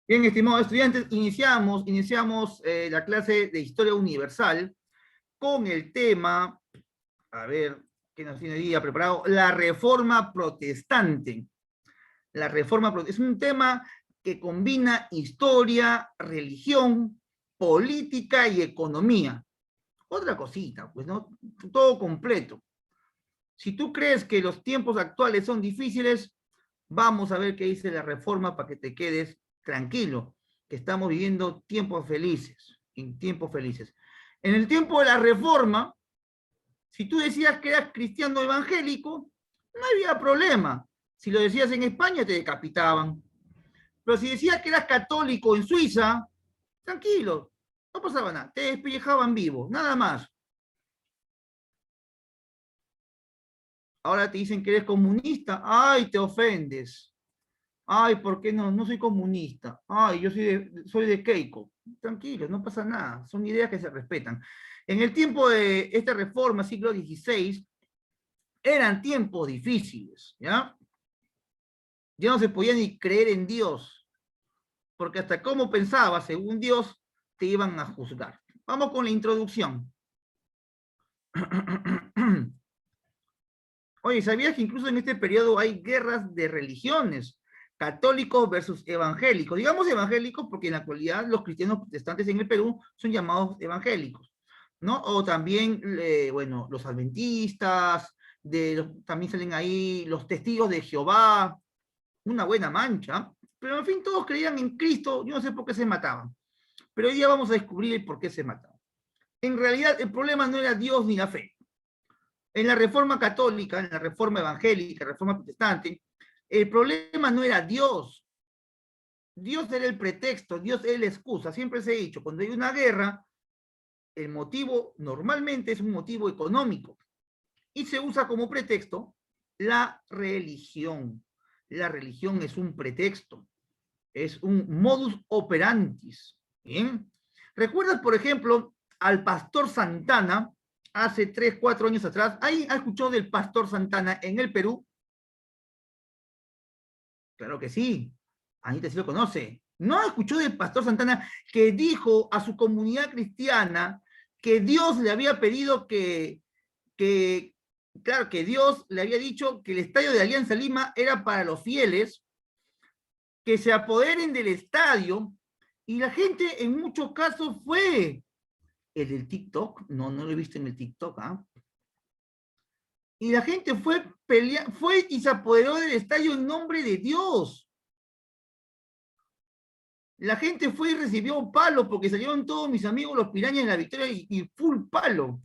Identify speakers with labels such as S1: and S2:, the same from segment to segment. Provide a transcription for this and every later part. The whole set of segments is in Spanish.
S1: Bien, estimados estudiantes, iniciamos la clase de Historia Universal con el tema, a ver, ¿qué nos tiene hoy día preparado? La Reforma Protestante. Es un tema que combina historia, religión, política y economía. Otra cosita, pues, ¿no? Todo completo. Si tú crees que los tiempos actuales son difíciles, vamos a ver qué dice la reforma para que te quedes tranquilo, que estamos viviendo tiempos felices, en tiempos felices. En el tiempo de la reforma, si tú decías que eras cristiano evangélico, no había problema. Si lo decías en España, te decapitaban. Pero si decías que eras católico en Suiza, tranquilo, no pasaba nada, te despellejaban vivo, nada más. Ahora te dicen que eres comunista, ay, te ofendes. Ay, ¿por qué no? No soy comunista. Ay, yo soy de Keiko. Tranquilo, no pasa nada. Son ideas que se respetan. En el tiempo de esta reforma, siglo XVI, eran tiempos difíciles, ¿ya? Ya no se podía ni creer en Dios, porque hasta cómo pensaba, según Dios, te iban a juzgar. Vamos con la introducción. Oye, ¿sabías que incluso en este periodo hay guerras de religiones? Católicos versus evangélicos. Digamos evangélicos porque en la actualidad los cristianos protestantes en el Perú son llamados evangélicos, ¿no? O también, bueno, los adventistas, también salen ahí los testigos de Jehová, una buena mancha, pero en fin, todos creían en Cristo, yo no sé por qué se mataban, pero hoy día vamos a descubrir por qué se mataban. En realidad, el problema no era Dios ni la fe. En la reforma católica, en la reforma evangélica, en la reforma protestante, el problema no era Dios. Dios era el pretexto, Dios era la excusa. Siempre se ha dicho, cuando hay una guerra, el motivo normalmente es un motivo económico y se usa como pretexto la religión. La religión es un pretexto, es un modus operandis. ¿Bien? ¿Recuerdas, por ejemplo, al pastor Santana hace 3, 4 años atrás? ¿Alguien ha escuchado del pastor Santana en el Perú? Claro que sí. Anita sí lo conoce. ¿No escuchó del pastor Santana que dijo a su comunidad cristiana que Dios le había pedido claro, que Dios le había dicho que el estadio de Alianza Lima era para los fieles, que se apoderen del estadio, y la gente en muchos casos fue? El del TikTok, no lo he visto en el TikTok, ¿ah? Y la gente fue y se apoderó del estadio en nombre de Dios. La gente fue y recibió palo porque salieron todos mis amigos los pirañas en la victoria y full palo.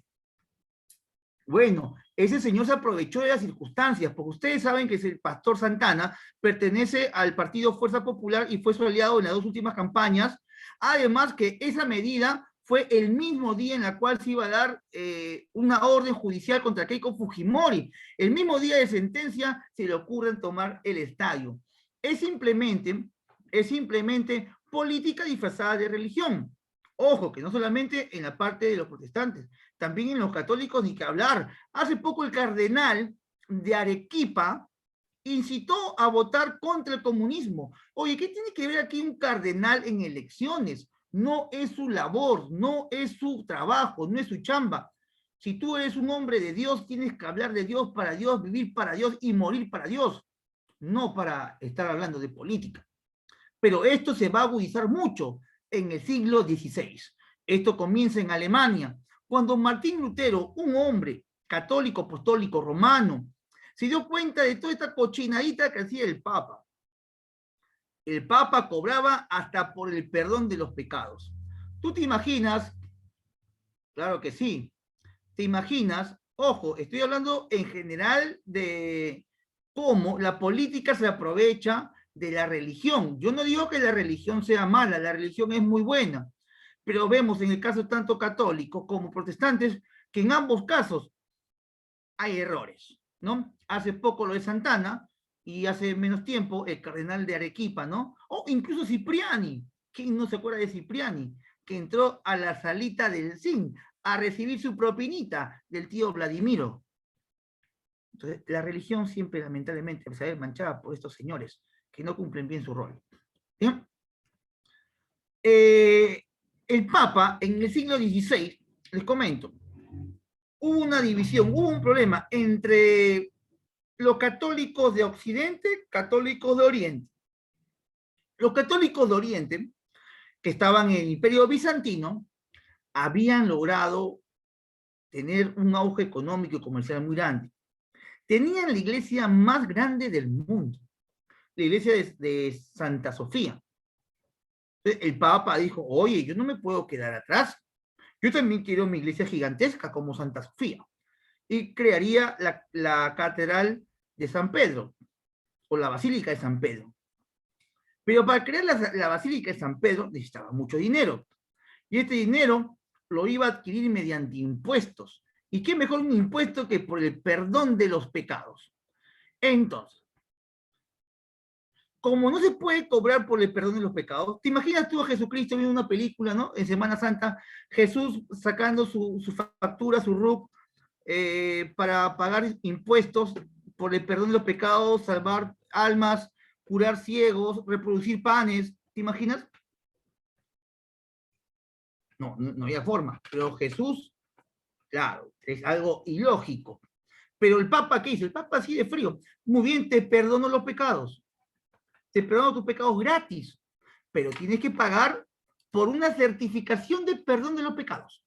S1: Bueno, ese señor se aprovechó de las circunstancias, porque ustedes saben que el pastor Santana pertenece al partido Fuerza Popular y fue su aliado en las 2 últimas campañas. Además que esa medida fue el mismo día en la cual se iba a dar una orden judicial contra Keiko Fujimori. El mismo día de sentencia se le ocurre tomar el estadio. Es simplemente política disfrazada de religión. Ojo, que no solamente en la parte de los protestantes, también en los católicos ni que hablar. Hace poco el cardenal de Arequipa incitó a votar contra el comunismo. Oye, ¿qué tiene que ver aquí un cardenal en elecciones? No es su labor, no es su trabajo, no es su chamba. Si tú eres un hombre de Dios, tienes que hablar de Dios para Dios, vivir para Dios y morir para Dios, no para estar hablando de política. Pero esto se va a agudizar mucho en el siglo XVI. Esto comienza en Alemania, cuando Martín Lutero, un hombre católico, apostólico, romano, se dio cuenta de toda esta cochinadita que hacía el Papa. El Papa cobraba hasta por el perdón de los pecados. ¿Tú te imaginas? Claro que sí. ¿Te imaginas? Ojo, estoy hablando en general de cómo la política se aprovecha de la religión. Yo no digo que la religión sea mala, la religión es muy buena, pero vemos en el caso tanto católicos como protestantes que en ambos casos hay errores, ¿no? Hace poco lo de Santana y hace menos tiempo el cardenal de Arequipa, ¿no? O incluso Cipriani. ¿Quién no se acuerda de Cipriani? Que entró a la salita del zinc a recibir su propinita del tío Vladimiro. Entonces, la religión siempre, lamentablemente, se ve manchada por estos señores que no cumplen bien su rol. ¿Bien? Eh, el Papa, en el siglo XVI, les comento, hubo una división, hubo un problema entre los católicos de Occidente, católicos de Oriente. Los católicos de Oriente, que estaban en el Imperio Bizantino, habían logrado tener un auge económico y comercial muy grande. Tenían la iglesia más grande del mundo, la iglesia de Santa Sofía. Entonces, el Papa dijo, oye, yo no me puedo quedar atrás, yo también quiero mi iglesia gigantesca como Santa Sofía. Y crearía la catedral de San Pedro, o la Basílica de San Pedro. Pero para crear la Basílica de San Pedro necesitaba mucho dinero. Y este dinero lo iba a adquirir mediante impuestos. ¿Y qué mejor un impuesto que por el perdón de los pecados? Entonces, como no se puede cobrar por el perdón de los pecados, ¿te imaginas tú a Jesucristo viendo una película, ¿no? En Semana Santa, Jesús sacando su factura, su RUC, para pagar impuestos por el perdón de los pecados, salvar almas, curar ciegos, reproducir panes? ¿Te imaginas? No, no había forma. Pero Jesús, claro, es algo ilógico. Pero el Papa, ¿qué hizo? El Papa así de frío. Muy bien, te perdono los pecados. Te perdono tus pecados gratis. Pero tienes que pagar por una certificación de perdón de los pecados.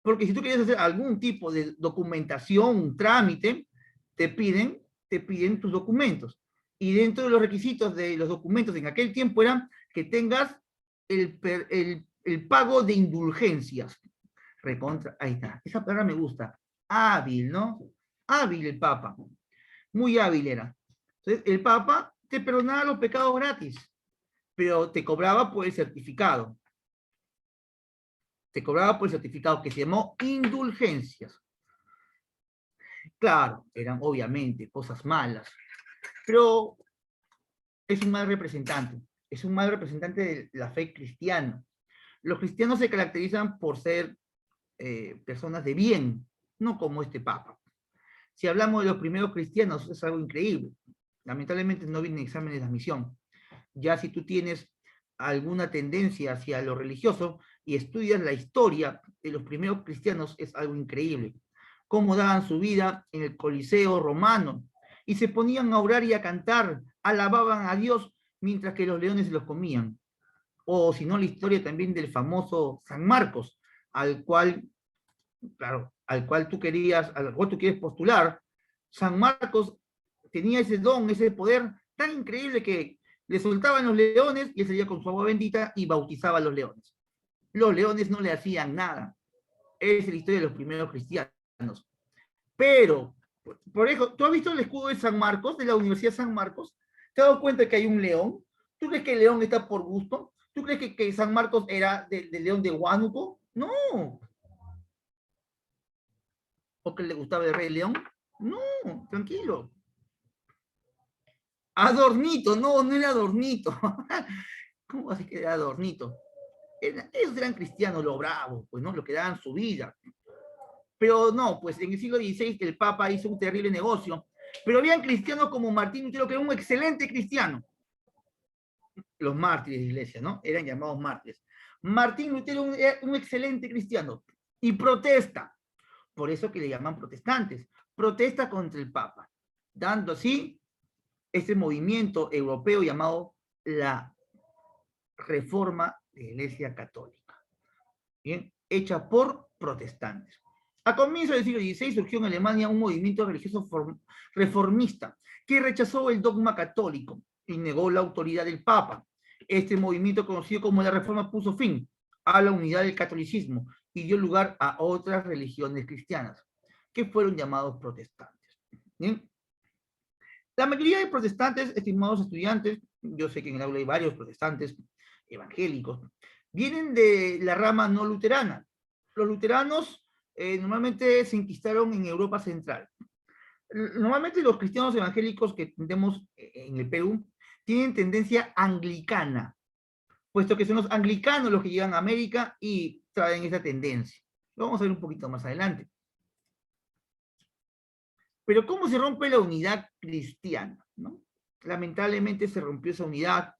S1: Porque si tú quieres hacer algún tipo de documentación, un trámite, te piden tus documentos. Y dentro de los requisitos de los documentos en aquel tiempo eran que tengas el pago de indulgencias. Recontra, ahí está. Esa palabra me gusta. Hábil, ¿no? Hábil el Papa. Muy hábil era. Entonces, el Papa te perdonaba los pecados gratis, pero te cobraba por el certificado. Te cobraba por el certificado que se llamó indulgencias. Claro, eran obviamente cosas malas, pero es un mal representante. Es un mal representante de la fe cristiana. Los cristianos se caracterizan por ser personas de bien, no como este Papa. Si hablamos de los primeros cristianos, es algo increíble. Lamentablemente no vienen exámenes de admisión. Ya si tú tienes alguna tendencia hacia lo religioso y estudias la historia de los primeros cristianos, es algo increíble. Cómo daban su vida en el Coliseo romano y se ponían a orar y a cantar, alababan a Dios mientras que los leones se los comían. O si no, la historia también del famoso San Marcos, al cual, claro, al cual tú quieres postular. San Marcos tenía ese don, ese poder tan increíble que le soltaban los leones y él salía con su agua bendita y bautizaba a los leones. Los leones no le hacían nada. Esa es la historia de los primeros cristianos. Pero, por eso, ¿tú has visto el escudo de San Marcos, de la Universidad de San Marcos? ¿Te has dado cuenta que hay un león? ¿Tú crees que el león está por gusto? ¿Tú crees que San Marcos era del león de Huánuco? No. ¿O que le gustaba el Rey León? No, tranquilo. Adornito, no, no era Adornito. ¿Cómo así que era Adornito? Ellos eran cristianos, lo bravo, pues, ¿no? Lo que daban su vida. Pero no, pues en el siglo XVI el Papa hizo un terrible negocio. Pero habían cristianos como Martín Lutero, que era un excelente cristiano. Los mártires de la iglesia, ¿no? Eran llamados mártires. Martín Lutero era un excelente cristiano y protesta. Por eso que le llaman protestantes. Protesta contra el Papa, dando así este movimiento europeo llamado la Reforma de la Iglesia Católica, ¿bien? Hecha por protestantes. A comienzos del siglo XVI surgió en Alemania un movimiento religioso reformista que rechazó el dogma católico y negó la autoridad del Papa. Este movimiento, conocido como la Reforma, puso fin a la unidad del catolicismo y dio lugar a otras religiones cristianas, que fueron llamados protestantes. ¿Bien? La mayoría de protestantes, estimados estudiantes, yo sé que en el aula hay varios protestantes evangélicos, vienen de la rama no luterana. Los luteranos normalmente se enquistaron en Europa Central. Normalmente los cristianos evangélicos que tenemos en el Perú tienen tendencia anglicana, puesto que son los anglicanos los que llegan a América y traen esa tendencia. Lo vamos a ver un poquito más adelante. Pero ¿cómo se rompe la unidad cristiana? ¿No? Lamentablemente se rompió esa unidad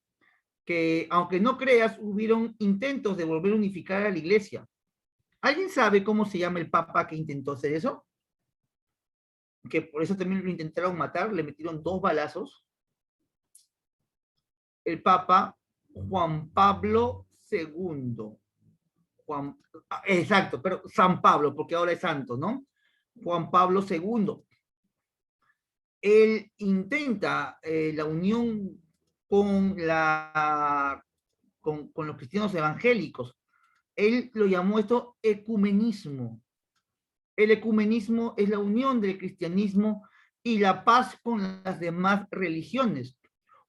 S1: que, aunque no creas, hubieron intentos de volver a unificar a la iglesia. ¿Alguien sabe cómo se llama el papa que intentó hacer eso? Que por eso también lo intentaron matar, le metieron 2 balazos. El papa Juan Pablo II. Exacto, pero San Pablo, porque ahora es santo, ¿no? Juan Pablo II. Él intenta la unión con, con los cristianos evangélicos. Él lo llamó esto ecumenismo. El ecumenismo es la unión del cristianismo y la paz con las demás religiones.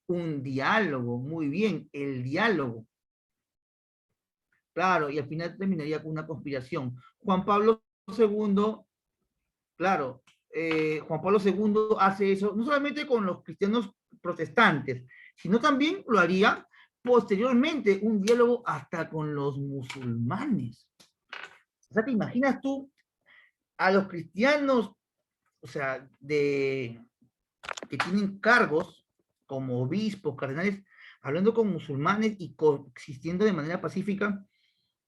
S1: Un diálogo, muy bien, el diálogo. Claro, y al final terminaría con una conspiración. Juan Pablo II, claro, Juan Pablo II hace eso, no solamente con los cristianos protestantes, sino también lo haría posteriormente, un diálogo hasta con los musulmanes. O sea, ¿te imaginas tú a los cristianos, o sea, que tienen cargos como obispos, cardenales, hablando con musulmanes y coexistiendo de manera pacífica?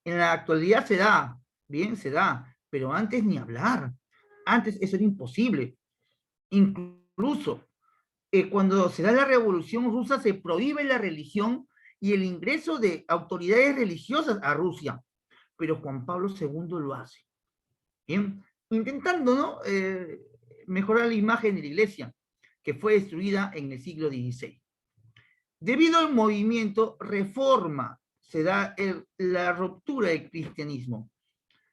S1: En la actualidad se da, bien, se da, pero antes ni hablar. Antes eso era imposible. Incluso cuando se da la Revolución Rusa se prohíbe la religión y el ingreso de autoridades religiosas a Rusia, pero Juan Pablo II lo hace. Bien, intentando, ¿no? Mejorar la imagen de la iglesia, que fue destruida en el siglo XVI. Debido al movimiento Reforma, se da la ruptura del cristianismo.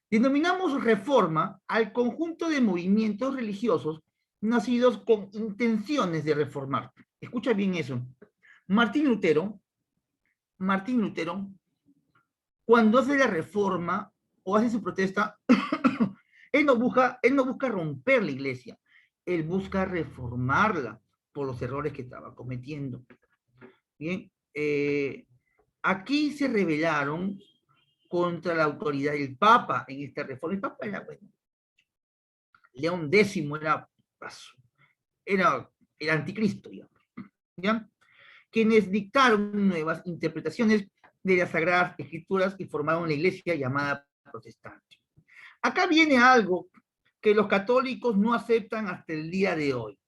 S1: Denominamos reforma al conjunto de movimientos religiosos nacidos con intenciones de reformar. Escucha bien eso. Martín Lutero, cuando hace la reforma o hace su protesta, él no busca romper la iglesia, él busca reformarla por los errores que estaba cometiendo. Bien, aquí se rebelaron contra la autoridad del Papa en esta reforma. El Papa era, bueno, León X era el anticristo, ¿ya? Quienes dictaron nuevas interpretaciones de las Sagradas Escrituras y formaron la iglesia llamada protestante. Acá viene algo que los católicos no aceptan hasta el día de hoy,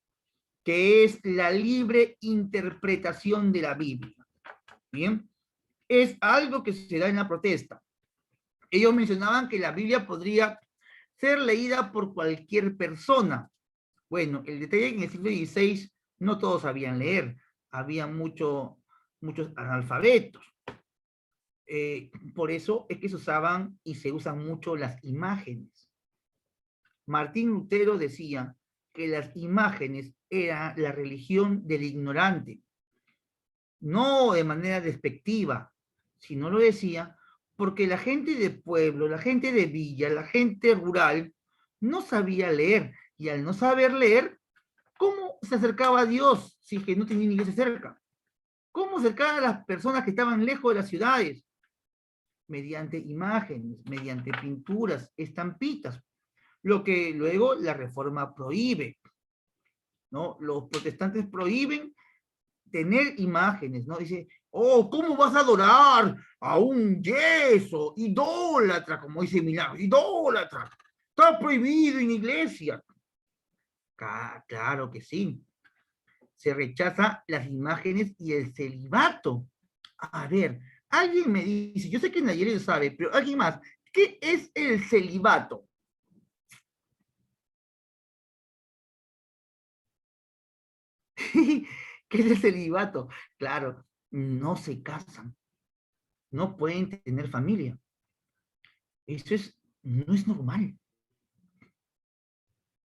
S1: que es la libre interpretación de la Biblia. Bien, es algo que se da en la protesta. Ellos mencionaban que la Biblia podría ser leída por cualquier persona. Bueno, el detalle es que en el siglo XVI no todos sabían leer, había muchos analfabetos. Por eso es que se usaban y se usan mucho las imágenes. Martín Lutero decía que las imágenes eran la religión del ignorante, no de manera despectiva, sino lo decía porque la gente de pueblo, la gente de villa, la gente rural, no sabía leer, y al no saber leer, ¿cómo se acercaba a Dios si es que no tenía ni iglesia cerca? ¿Cómo acercar a las personas que estaban lejos de las ciudades? Mediante imágenes, mediante pinturas, estampitas, lo que luego la Reforma prohíbe, ¿no? Los protestantes prohíben tener imágenes, ¿no? Dice, oh, ¿cómo vas a adorar a un yeso, idólatra, como dice Milagro, idólatra? Está prohibido en la iglesia. Claro que sí. Se rechaza las imágenes y el celibato. A ver, alguien me dice, yo sé que nadie lo sabe, pero alguien más, ¿qué es el celibato? ¿Qué es el celibato? Claro, no se casan, no pueden tener familia. Eso no es normal.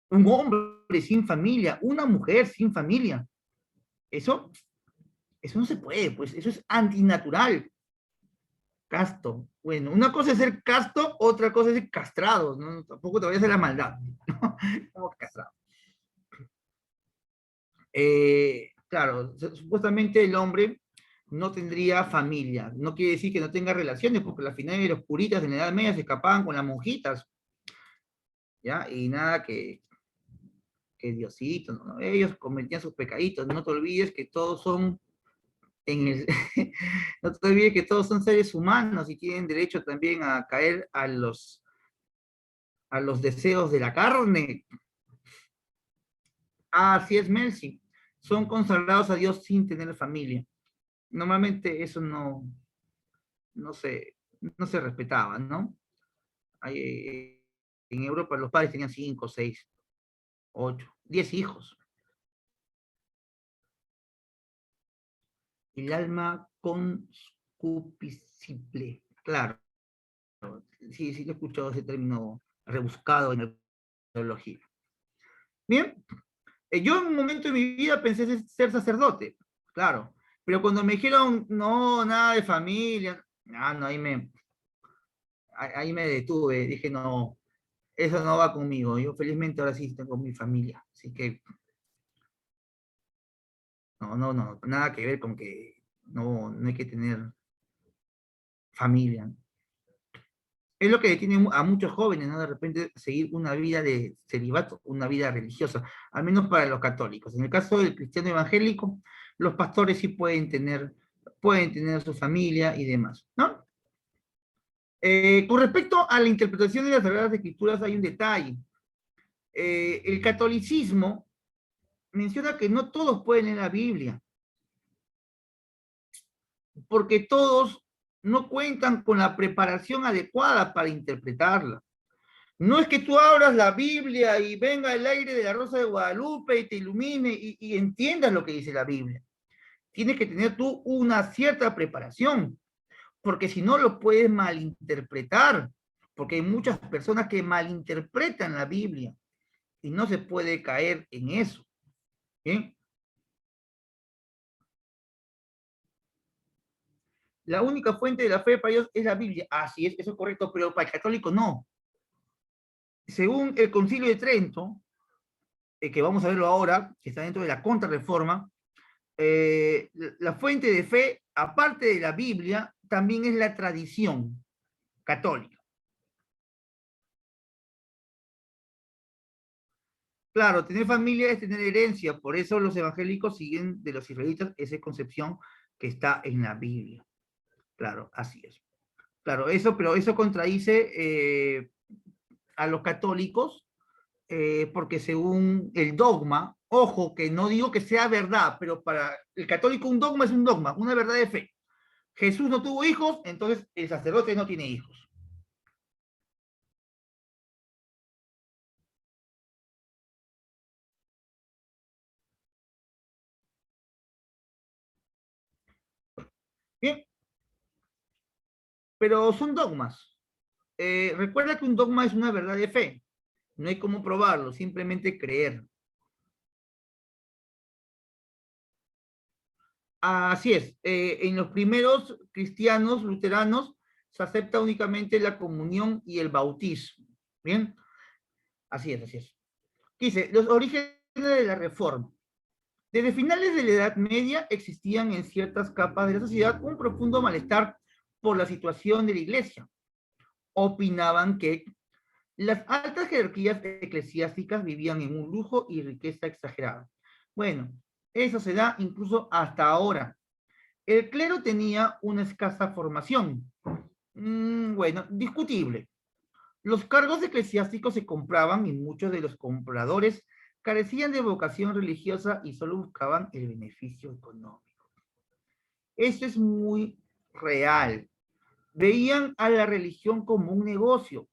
S1: Un hombre sin familia, una mujer sin familia. Eso, eso no se puede, pues eso es antinatural. Casto. Bueno, una cosa es ser casto, otra cosa es ser castrado, ¿no? Tampoco te vayas a hacer la maldad, ¿no? Como castrado. Claro, supuestamente el hombre no tendría familia. No quiere decir que no tenga relaciones, porque al final los curitas en la Edad Media se escapaban con las monjitas, ¿ya? Y nada que Diosito, ¿no? Ellos cometían sus pecaditos. No te olvides que todos son no te olvides que todos son seres humanos y tienen derecho también a caer a los deseos de la carne. Así es, Mercy. Son consagrados a Dios sin tener familia. Normalmente eso no no se respetaba, ¿no? En Europa los padres tenían 5, 6, 8, 10 hijos. El alma concupiscible. Claro, sí, sí lo he escuchado ese término rebuscado en la teología. Bien, yo en un momento de mi vida pensé ser sacerdote, claro, pero cuando me dijeron, no, nada de familia, no, ahí me detuve, dije, no, eso no va conmigo, yo felizmente ahora sí tengo mi familia, así que, no, nada que ver con que no hay que tener familia. Es lo que detiene a muchos jóvenes, ¿no? De repente seguir una vida de celibato, una vida religiosa, al menos para los católicos. En el caso del cristiano evangélico, los pastores sí pueden tener su familia y demás, ¿no? Con respecto a la interpretación de las Sagradas Escrituras hay un detalle. El catolicismo menciona que no todos pueden leer la Biblia, porque todos no cuentan con la preparación adecuada para interpretarla. No es que tú abras la Biblia y venga el aire de la Rosa de Guadalupe y te ilumine y entiendas lo que dice la Biblia. Tienes que tener tú una cierta preparación, porque si no lo puedes malinterpretar, porque hay muchas personas que malinterpretan la Biblia y no se puede caer en eso. ¿Bien? La única fuente de la fe para ellos es la Biblia. Así es, eso es correcto, pero para el católico no. Según el Concilio de Trento, que vamos a verlo ahora, que está dentro de la Contrarreforma, la fuente de fe, aparte de la Biblia, también es la tradición católica. Claro, tener familia es tener herencia, por eso los evangélicos siguen de los israelitas esa concepción que está en la Biblia. Claro, así es. Claro, pero eso contradice a los católicos, porque según el dogma, ojo, que no digo que sea verdad, pero para el católico un dogma es un dogma, una verdad de fe. Jesús no tuvo hijos, entonces el sacerdote no tiene hijos. Bien, pero son dogmas. Recuerda que un dogma es una verdad de fe. No hay cómo probarlo, simplemente creer. Así es. En los primeros cristianos luteranos se acepta únicamente la comunión y el bautismo. Bien, así es, así es. Dice, los orígenes de la reforma. Desde finales de la Edad Media existían en ciertas capas de la sociedad un profundo malestar por la situación de la iglesia. Opinaban que las altas jerarquías eclesiásticas vivían en un lujo y riqueza exagerada. Bueno, eso se da incluso hasta ahora. El clero tenía una escasa formación. Bueno, discutible. Los cargos eclesiásticos se compraban y muchos de los compradores carecían de vocación religiosa y solo buscaban el beneficio económico. Eso es muy real. Veían a la religión como un negocio.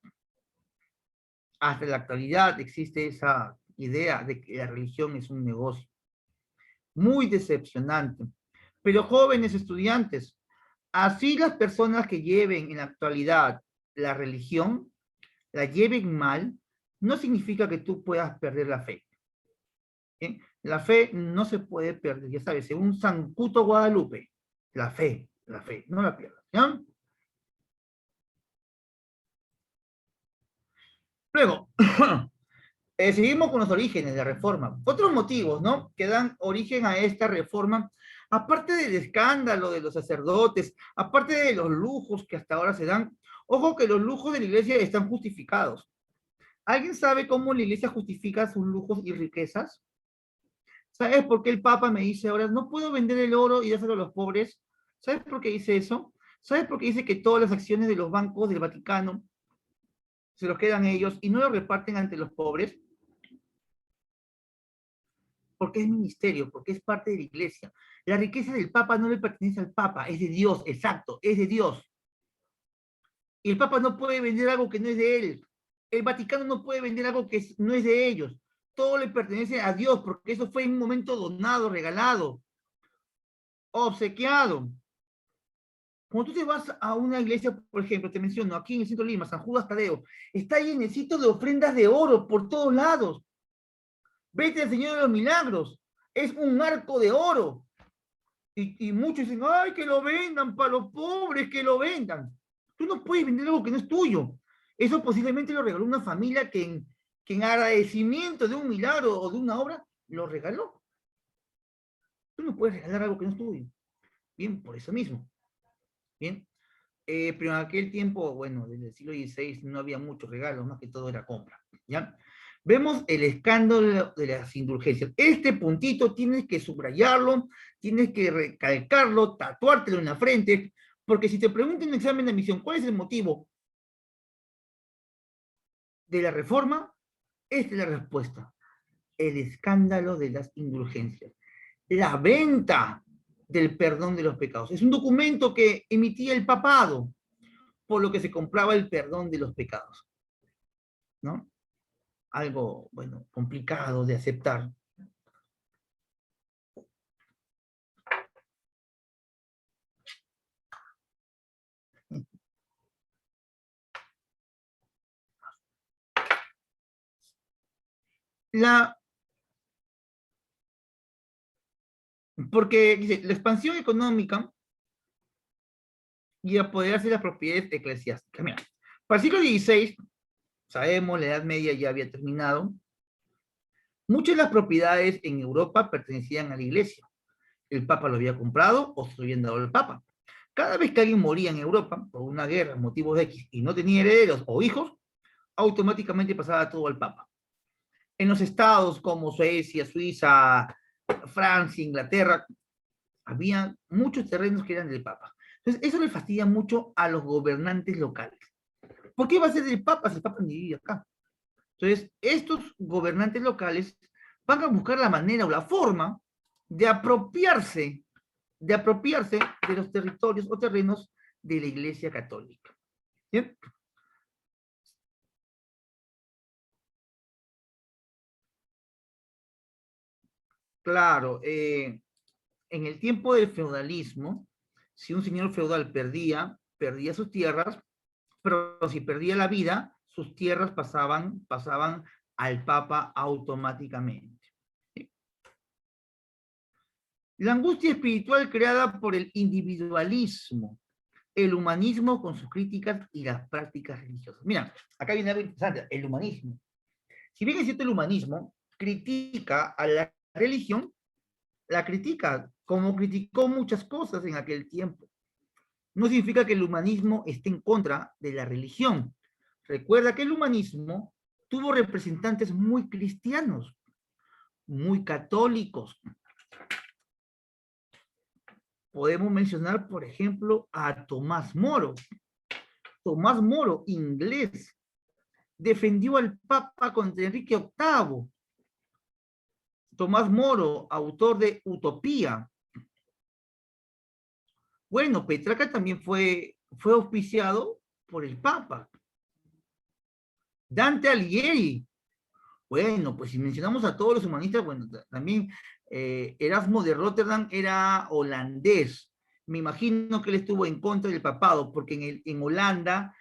S1: Hasta la actualidad existe esa idea de que la religión es un negocio. Muy decepcionante. Pero jóvenes estudiantes, así las personas que lleven en la actualidad la religión, la lleven mal, no significa que tú puedas perder la fe. ¿Bien? La fe no se puede perder, ya sabes, según San Cuto Guadalupe, la fe, no la pierdas. ¿Ya? Luego, seguimos con los orígenes de la reforma. Otros motivos, ¿no? Que dan origen a esta reforma, aparte del escándalo de los sacerdotes, aparte de los lujos que hasta ahora se dan, ojo que los lujos de la iglesia están justificados. ¿Alguien sabe cómo la iglesia justifica sus lujos y riquezas? ¿Sabes por qué el Papa me dice ahora, no puedo vender el oro y dárselo a los pobres? ¿Sabes por qué dice eso? ¿Sabes por qué dice que todas las acciones de los bancos del Vaticano se los quedan ellos y no los reparten ante los pobres? Porque es ministerio, porque es parte de la iglesia. La riqueza del Papa no le pertenece al Papa, es de Dios, exacto, es de Dios. Y el Papa no puede vender algo que no es de él. El Vaticano no puede vender algo que no es de ellos. Todo le pertenece a Dios, porque eso fue en un momento donado, regalado, obsequiado. Cuando tú te vas a una iglesia, por ejemplo, te menciono, aquí en el centro de Lima, San Judas Tadeo, está llenecito de ofrendas de oro por todos lados. Vete al Señor de los Milagros, es un arco de oro. Y muchos dicen, ay, que lo vendan para los pobres, que lo vendan. Tú no puedes vender algo que no es tuyo. Eso posiblemente lo regaló una familia que en agradecimiento de un milagro o de una obra, lo regaló. Tú no puedes regalar algo que no es tuyo. Bien, por eso mismo. Bien. Pero en aquel tiempo, bueno, desde el siglo XVI no había muchos regalos, más que todo era compra. ¿Ya? Vemos el escándalo de las indulgencias. Este puntito tienes que subrayarlo, tienes que recalcarlo, tatuártelo en la frente, porque si te preguntan en un examen de admisión cuál es el motivo de la reforma, esta es la respuesta. El escándalo de las indulgencias. La venta del perdón de los pecados. Es un documento que emitía el papado, por lo que se compraba el perdón de los pecados. ¿No? Algo, bueno, complicado de aceptar. Porque dice, la expansión económica y apoderarse de las propiedades eclesiásticas. Mira, para el siglo XVI, sabemos, la Edad Media ya había terminado, muchas de las propiedades en Europa pertenecían a la iglesia. El Papa lo había comprado o se lo habían dado al Papa. Cada vez que alguien moría en Europa por una guerra, motivos de X, y no tenía herederos o hijos, automáticamente pasaba todo al Papa. En los estados como Suecia, Suiza, Francia, Inglaterra, había muchos terrenos que eran del Papa. Entonces, eso le fastidia mucho a los gobernantes locales. ¿Por qué va a ser del Papa si el Papa ni vive acá? Entonces, estos gobernantes locales van a buscar la manera o la forma de apropiarse de los territorios o terrenos de la Iglesia Católica. ¿Bien? Claro, en el tiempo del feudalismo, si un señor feudal perdía sus tierras, pero si perdía la vida, sus tierras pasaban al Papa automáticamente. La angustia espiritual creada por el individualismo, el humanismo con sus críticas y las prácticas religiosas. Mira, acá viene algo interesante, el humanismo. Si bien es cierto, el humanismo critica a la religión, la critica como criticó muchas cosas en aquel tiempo. No significa que el humanismo esté en contra de la religión. Recuerda que el humanismo tuvo representantes muy cristianos, muy católicos. Podemos mencionar, por ejemplo, a Tomás Moro. Tomás Moro, inglés, defendió al Papa contra Enrique VIII. Tomás Moro, autor de Utopía. Bueno, Petrarca también fue auspiciado por el Papa. Dante Alighieri. Bueno, pues si mencionamos a todos los humanistas, bueno, también Erasmo de Rotterdam era holandés. Me imagino que él estuvo en contra del papado, porque en Holanda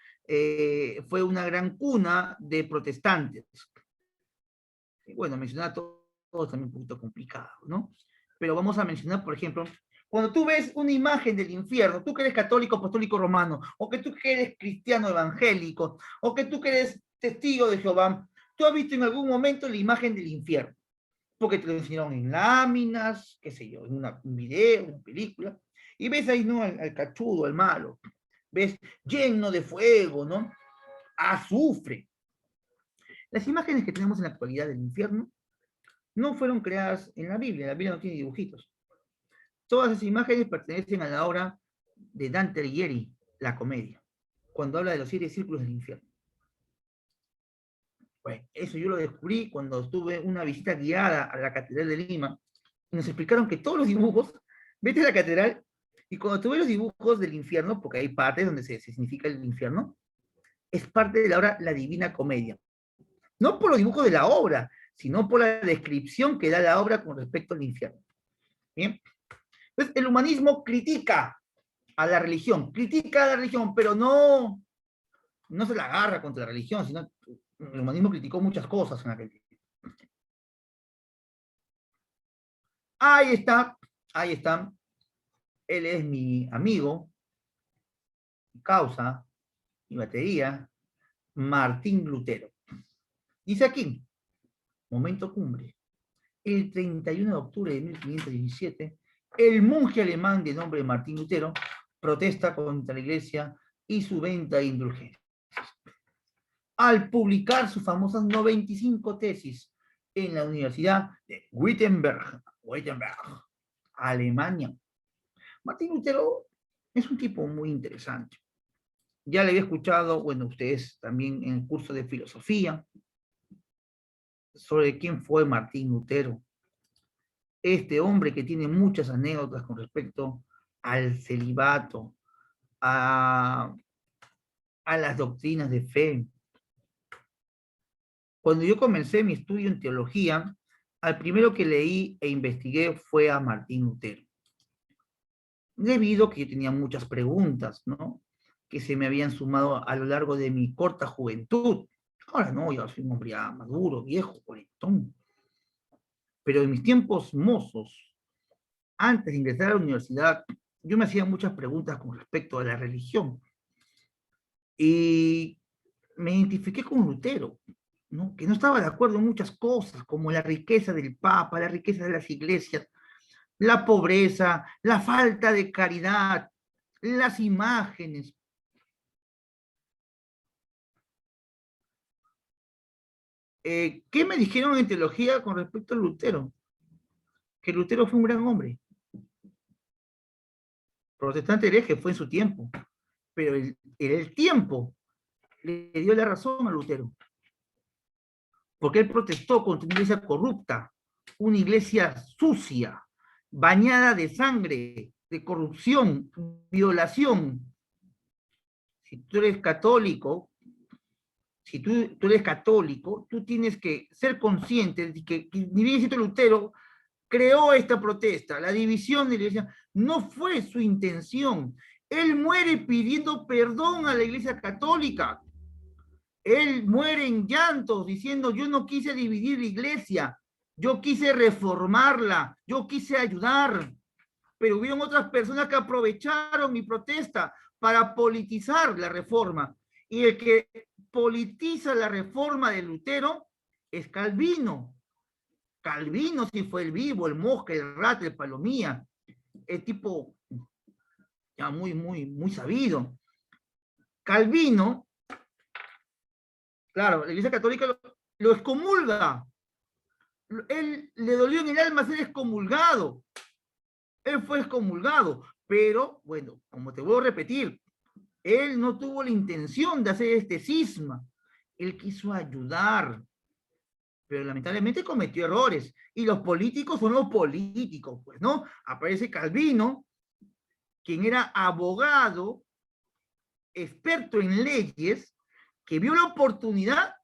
S1: fue una gran cuna de protestantes. Y bueno, mencionar a todos también un poquito complicado, ¿no? Pero vamos a mencionar, por ejemplo, cuando tú ves una imagen del infierno, tú que eres católico, apostólico romano, o que tú que eres cristiano evangélico, o que tú que eres testigo de Jehová, tú has visto en algún momento la imagen del infierno, porque te lo enseñaron en láminas, qué sé yo, en un video, una película, y ves ahí, ¿no? Al cachudo, al malo, ves lleno de fuego, ¿no? Azufre. Las imágenes que tenemos en la actualidad del infierno no fueron creadas en la Biblia no tiene dibujitos. Todas esas imágenes pertenecen a la obra de Dante Alighieri, La Comedia, cuando habla de los 7 círculos del infierno. Bueno, eso yo lo descubrí cuando tuve una visita guiada a la Catedral de Lima, y nos explicaron que todos los dibujos, vete a la catedral, y cuando tú ves los dibujos del infierno, porque hay partes donde se significa el infierno, es parte de la obra La Divina Comedia. No por los dibujos de la obra, sino por la descripción que da la obra con respecto al infierno. ¿Bien? Entonces, el humanismo critica a la religión, pero no se la agarra contra la religión, sino el humanismo criticó muchas cosas en aquel tiempo. Ahí está, ahí está. Él es mi amigo, mi causa, mi batería, Martín Lutero. Dice aquí, momento cumbre. El 31 de octubre de 1517, el monje alemán de nombre Martín Lutero protesta contra la iglesia y su venta de indulgencias. Al publicar sus famosas 95 tesis en la Universidad de Wittenberg, Alemania. Martín Lutero es un tipo muy interesante. Ya le había escuchado, bueno, ustedes también en el curso de filosofía, sobre quién fue Martín Lutero. Este hombre que tiene muchas anécdotas con respecto al celibato, a las doctrinas de fe. Cuando yo comencé mi estudio en teología, al primero que leí e investigué fue a Martín Lutero. Debido a que yo tenía muchas preguntas, ¿no? Que se me habían sumado a lo largo de mi corta juventud. Ahora no, yo soy un hombre ya maduro, viejo, cuarentón. Pero en mis tiempos mozos, antes de ingresar a la universidad, yo me hacía muchas preguntas con respecto a la religión. Y me identifiqué con Lutero, ¿no? Que no estaba de acuerdo en muchas cosas, como la riqueza del Papa, la riqueza de las iglesias, la pobreza, la falta de caridad, las imágenes. ¿Qué me dijeron en teología con respecto a Lutero? Que Lutero fue un gran hombre. Protestante hereje fue en su tiempo, pero el tiempo le dio la razón a Lutero. Porque él protestó contra una iglesia corrupta, una iglesia sucia, bañada de sangre, de corrupción, violación. Si tú eres católico, tú eres católico, tú tienes que ser consciente de que ni bien siendo Lutero creó esta protesta, la división de la iglesia, no fue su intención. Él muere pidiendo perdón a la iglesia católica. Él muere en llantos diciendo, yo no quise dividir la iglesia, yo quise reformarla, yo quise ayudar, pero hubieron otras personas que aprovecharon mi protesta para politizar la reforma. Y el que politiza la reforma de Lutero es Calvino. Calvino sí fue el vivo, el mosca, el rata, el palomía, el tipo ya muy sabido. Calvino, claro, la Iglesia Católica lo excomulga. Él le dolió en el alma ser excomulgado. Él fue excomulgado, pero bueno, como te voy a repetir, él no tuvo la intención de hacer este cisma. Él quiso ayudar, pero lamentablemente cometió errores. Y los políticos son los políticos, pues, ¿no? Aparece Calvino, quien era abogado, experto en leyes, que vio la oportunidad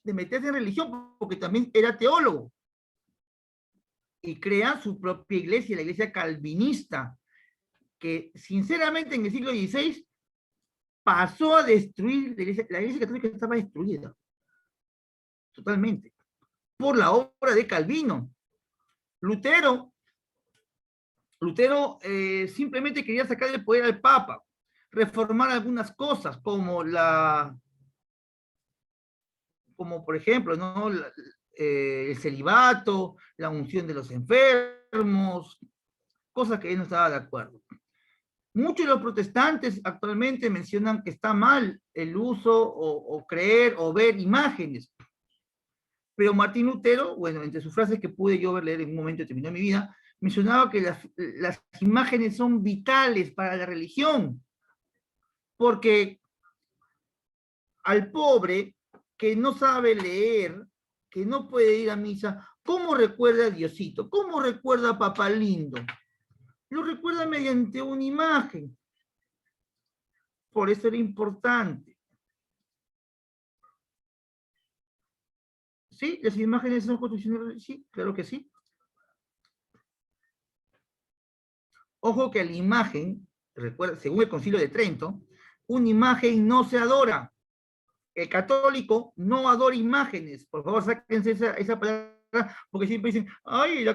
S1: de meterse en religión, porque también era teólogo. Y crea su propia iglesia, la iglesia calvinista, que sinceramente en el siglo XVI pasó a destruir la iglesia católica estaba destruida totalmente por la obra de Calvino. Lutero simplemente quería sacar el poder al Papa, reformar algunas cosas como por ejemplo, ¿no? El celibato, la unción de los enfermos, cosas que él no estaba de acuerdo. Muchos de los protestantes actualmente mencionan que está mal el uso o creer o ver imágenes. Pero Martín Lutero, bueno, entre sus frases que pude yo leer en un momento determinado de mi vida, mencionaba que las imágenes son vitales para la religión, porque al pobre que no sabe leer, que no puede ir a misa, ¿cómo recuerda a Diosito? ¿Cómo recuerda a Papá Lindo? Lo recuerda mediante una imagen. Por eso era importante. ¿Sí? ¿Las imágenes son constitucionales? Sí, claro que sí. Ojo que la imagen, recuerda, según el Concilio de Trento, una imagen no se adora. El católico no adora imágenes. Por favor, sáquense esa palabra, porque siempre dicen, ay,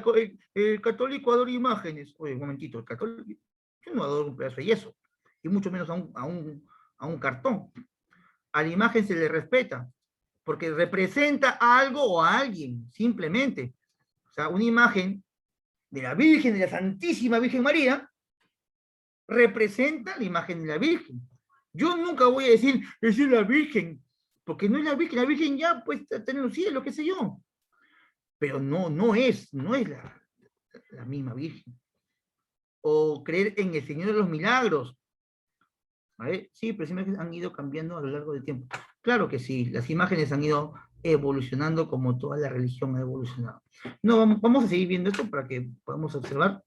S1: el católico adora imágenes. Oye, un momentito, el católico, yo no adoro un pedazo de yeso, y mucho menos a un cartón. A la imagen se le respeta, porque representa a algo o a alguien, simplemente. O sea, una imagen de la Virgen, de la Santísima Virgen María, representa la imagen de la Virgen. Yo nunca voy a decir, es la Virgen, porque no es la Virgen ya, pues, está en los cielos, qué sé yo. Pero no es la misma Virgen. O creer en el Señor de los Milagros. ¿Vale? Sí, pero las imágenes han ido cambiando a lo largo del tiempo. Claro que sí, las imágenes han ido evolucionando como toda la religión ha evolucionado. No, vamos a seguir viendo esto para que podamos observar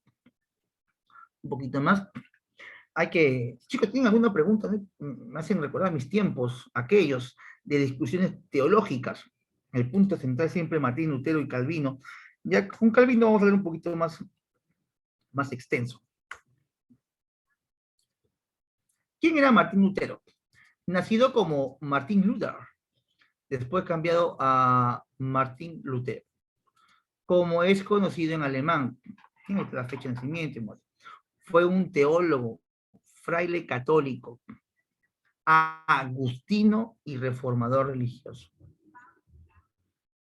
S1: un poquito más. Chicos, ¿tienen alguna pregunta? Me hacen recordar mis tiempos, aquellos de discusiones teológicas. El punto central siempre Martín Lutero y Calvino. Ya con Calvino vamos a ver un poquito más extenso. ¿Quién era Martín Lutero? Nacido como Martín Luther, después cambiado a Martín Lutero, como es conocido en alemán. Tiene la fecha de nacimiento. Fue un teólogo, fraile católico, agustino y reformador religioso,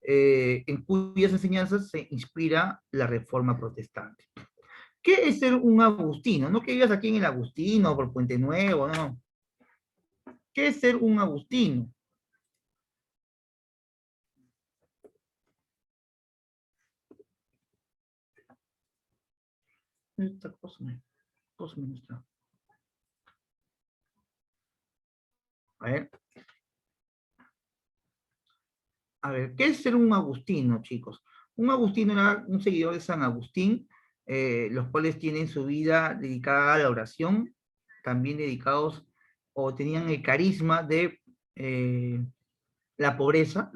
S1: en cuyas enseñanzas se inspira la reforma protestante. ¿Qué es ser un agustino? No que vivas aquí en el Agustino, por Puente Nuevo, no. ¿Qué es ser un agustino? Esta cosa me está. A ver. A ver, ¿qué es ser un agustino, chicos? Un agustino era un seguidor de San Agustín, los cuales tienen su vida dedicada a la oración, también dedicados o tenían el carisma de la pobreza,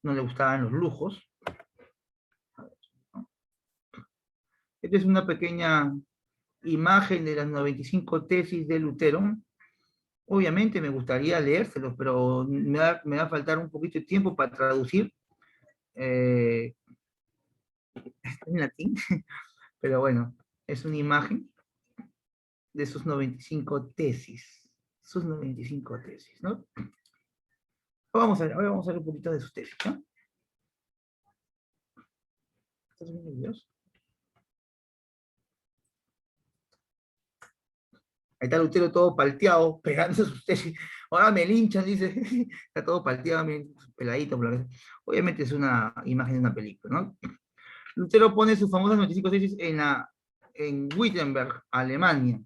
S1: no le gustaban los lujos. Esta es una pequeña imagen de las 95 tesis de Lutero. Obviamente me gustaría leérselos, pero me va a faltar un poquito de tiempo para traducir. Está en latín, pero bueno, es una imagen de sus 95 tesis. Sus 95 tesis, ¿no? Vamos a ver, ahora vamos a ver un poquito de sus tesis, ¿no? ¿Estás viendo videos? Ahí está Lutero todo palteado, pegándose sus tesis. Ahora me linchan, dice. Está todo palteado, peladito. Obviamente es una imagen de una película, ¿no? Lutero pone sus famosas 95 tesis en Wittenberg, Alemania,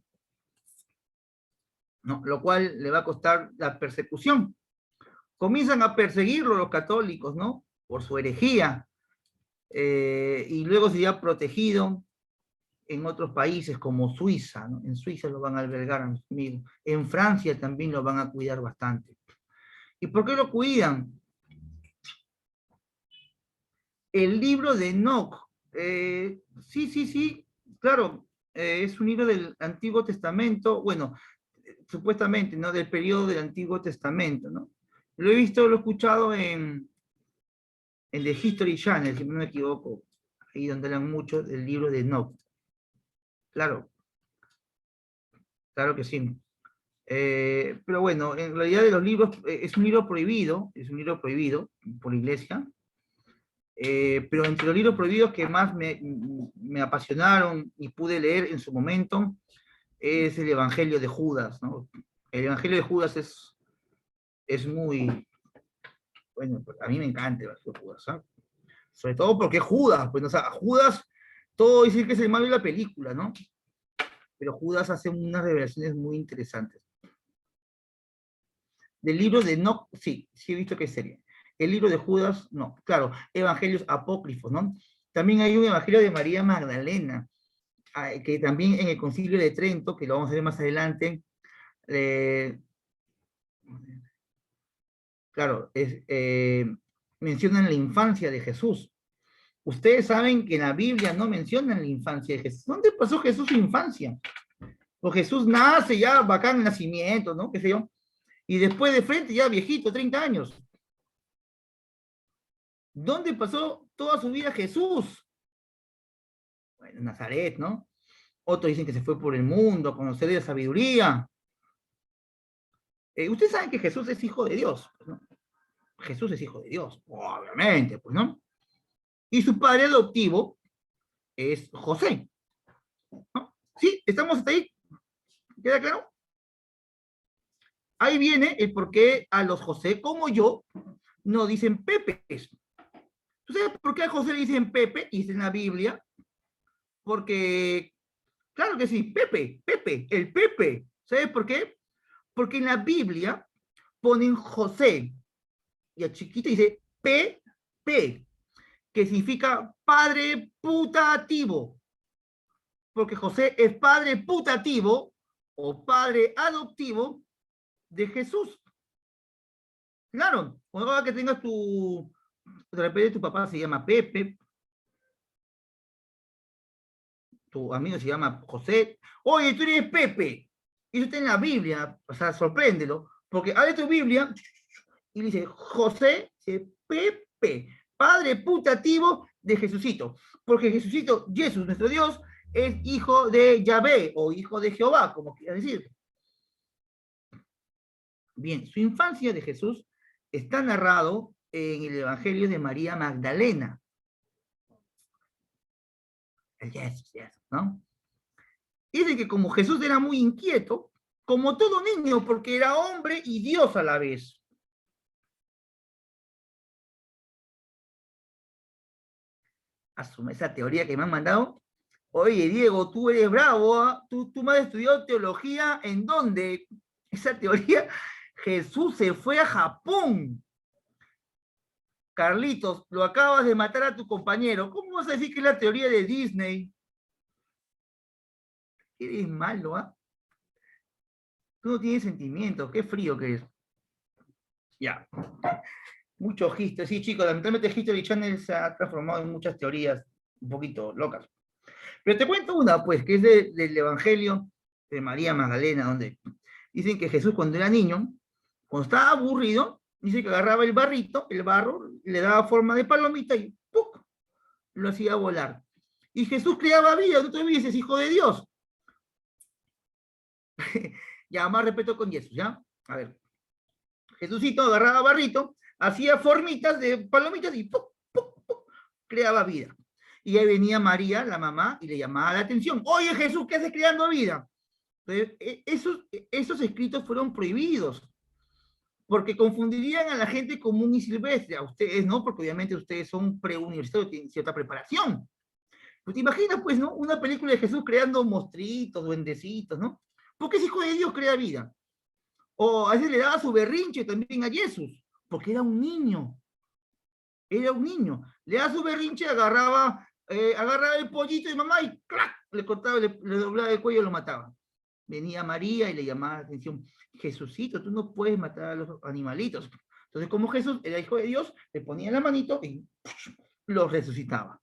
S1: ¿no? Lo cual le va a costar la persecución. Comienzan a perseguirlo los católicos, ¿no? Por su herejía. Y luego sería protegido en otros países como Suiza, ¿no? En Suiza lo van a albergar a mis amigos. En Francia también lo van a cuidar bastante. ¿Y por qué lo cuidan? El libro de Enoch. Sí, claro, es un libro del Antiguo Testamento, bueno, supuestamente, ¿no? Del periodo del Antiguo Testamento, ¿no? Lo he visto, lo he escuchado en The History Channel, si no me equivoco, ahí donde hablan mucho del libro de Enoch. Claro, claro que sí. Pero bueno, en realidad de los libros, es un libro prohibido por la iglesia, pero entre los libros prohibidos que más me apasionaron y pude leer en su momento es el Evangelio de Judas, ¿no? El Evangelio de Judas es muy, Bueno, pues, a mí me encanta el Evangelio de Judas, ¿sabes? Sobre todo porque Judas, pues, o sea, Judas, todo dice que es el malo de la película, ¿no? Pero Judas hace unas revelaciones muy interesantes. Del libro de no, sí, sí he visto que es serie. El libro de Judas, no, claro, evangelios apócrifos, ¿no? También hay un evangelio de María Magdalena, que también en el Concilio de Trento, que lo vamos a ver más adelante, eh, claro, mencionan la infancia de Jesús. Ustedes saben que en la Biblia no mencionan la infancia de Jesús. ¿Dónde pasó Jesús su infancia? O Jesús nace ya bacán el nacimiento, ¿no? ¿Qué sé yo? Y después de frente ya viejito, 30 años. ¿Dónde pasó toda su vida Jesús? Bueno, en Nazaret, ¿no? Otros dicen que se fue por el mundo a conocer de la sabiduría. Ustedes saben que Jesús es hijo de Dios, pues, ¿no? Jesús es hijo de Dios, obviamente, pues, ¿no? Y su padre adoptivo es José, ¿no? ¿Sí? ¿Estamos hasta ahí? ¿Queda claro? Ahí viene el por qué a los José, como yo, no dicen Pepe. ¿Tú sabes por qué a José le dicen Pepe? Y es en la Biblia. Porque, claro que sí, Pepe, Pepe, el Pepe. ¿Sabes por qué? Porque en la Biblia ponen José y a chiquita dice P, que significa padre putativo. Porque José es padre putativo o padre adoptivo de Jesús. Claro, cuando que tengas de repente tu papá se llama Pepe, tu amigo se llama José, oye, tú eres Pepe, y eso está en la Biblia, o sea, sorpréndelo, porque abre tu Biblia y dice José, dice Pepe, padre putativo de Jesucito, porque Jesucito, Jesús, nuestro Dios, es hijo de Yahvé, o hijo de Jehová, como quieras decir. Bien, su infancia de Jesús está narrado en el Evangelio de María Magdalena. El Jesús, ¿no? Dice que como Jesús era muy inquieto, como todo niño, porque era hombre y Dios a la vez. Asume esa teoría que me han mandado. Oye, Diego, tú eres bravo, ¿eh? Tú me has estudiado teología, ¿en dónde? Esa teoría, Jesús se fue a Japón. Carlitos, lo acabas de matar a tu compañero. ¿Cómo vas a decir que es la teoría de Disney? Eres malo, ¿ah? Tú no tienes sentimientos, qué frío que es. Ya. Mucho History, sí, chicos, lamentablemente History Channel se ha transformado en muchas teorías un poquito locas. Pero te cuento una, pues, que es del Evangelio de María Magdalena, donde dicen que Jesús cuando era niño, cuando estaba aburrido, dice que agarraba el barrito, el barro, le daba forma de palomita y ¡puc! Lo hacía volar. Y Jesús creaba vida, tú te dices, hijo de Dios. Ya, más respeto con Jesús, ¿ya? A ver, Jesucito agarraba barrito, hacía formitas de palomitas y ¡puc! ¡Puc! ¡Puc! Creaba vida. Y ahí venía María, la mamá, y le llamaba la atención. Oye, Jesús, ¿qué haces creando vida? Entonces, esos escritos fueron prohibidos, porque confundirían a la gente común y silvestre, a ustedes no, porque obviamente ustedes son preuniversitarios, tienen cierta preparación. Pues te imaginas, pues, ¿no? Una película de Jesús creando monstruitos, duendecitos, ¿no? Porque ese hijo de Dios crea vida. O a veces le daba su berrinche también a Jesús, porque era un niño. Era un niño. Le daba su berrinche, agarraba el pollito de mamá y ¡clac! Le cortaba, le doblaba el cuello y lo mataba. Venía María y le llamaba la atención. Jesucito, tú no puedes matar a los animalitos. Entonces, como Jesús era hijo de Dios, le ponía la manito y los resucitaba.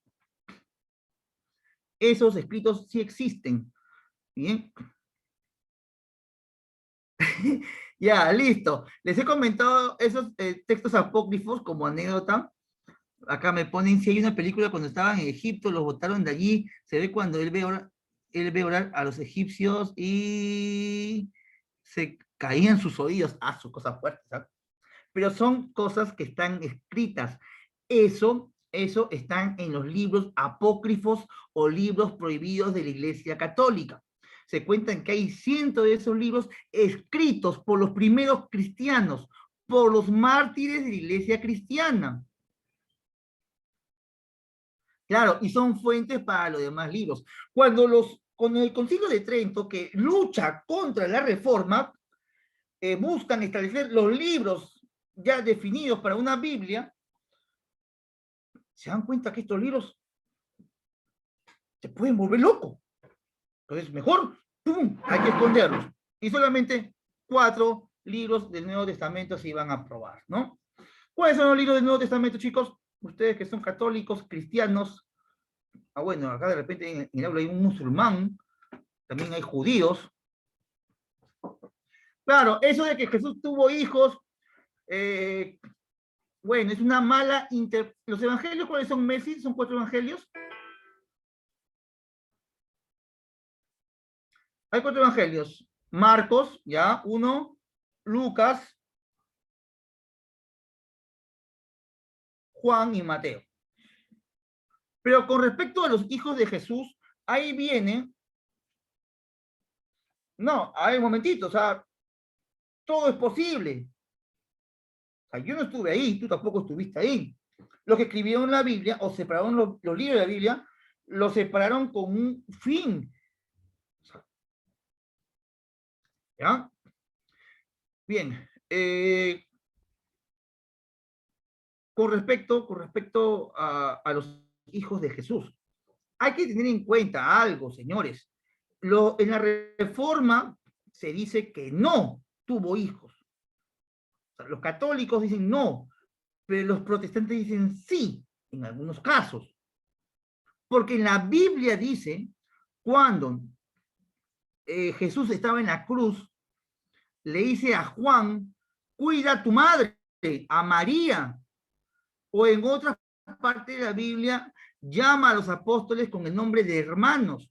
S1: Esos escritos sí existen. Bien. Ya, listo. Les he comentado esos textos apócrifos como anécdota. Acá me ponen si hay una película cuando estaban en Egipto, los botaron de allí. Se ve cuando él ve orar a los egipcios y se caían sus oídos. Ah, sus cosas fuertes, ¿sabes? Pero son cosas que están escritas. Eso están en los libros apócrifos o libros prohibidos de la Iglesia Católica. Se cuentan que hay cientos de esos libros escritos por los primeros cristianos, por los mártires de la iglesia cristiana. Claro, y son fuentes para los demás libros. Con el Concilio de Trento, que lucha contra la reforma, buscan establecer los libros ya definidos para una Biblia, se dan cuenta que estos libros se pueden volver locos. Entonces, mejor, ¡pum!, hay que esconderlos. Y solamente 4 libros del Nuevo Testamento se iban a aprobar, ¿no? ¿Cuáles son los libros del Nuevo Testamento, chicos? Ustedes que son católicos, cristianos. Bueno, acá de repente en el aula hay un musulmán, también hay judíos. Claro, eso de que Jesús tuvo hijos, bueno, es una mala ¿Los evangelios cuáles son, Messi? ¿Son 4 evangelios? Hay 4 evangelios. Marcos, ya, 1, Lucas, Juan y Mateo. Pero con respecto a los hijos de Jesús, ahí viene. No, hay un momentito, o sea, todo es posible. O sea, yo no estuve ahí, tú tampoco estuviste ahí. Los que escribieron la Biblia, o separaron los libros de la Biblia, los separaron con un fin. ¿Ya? Bien. Con respecto a los hijos de Jesús, hay que tener en cuenta algo, señores. En la Reforma se dice que no tuvo hijos. O sea, los católicos dicen no, pero los protestantes dicen sí, en algunos casos. Porque en la Biblia dice, cuando Jesús estaba en la cruz, le dice a Juan, cuida a tu madre, a María. O en otras partes de la Biblia, llama a los apóstoles con el nombre de hermanos.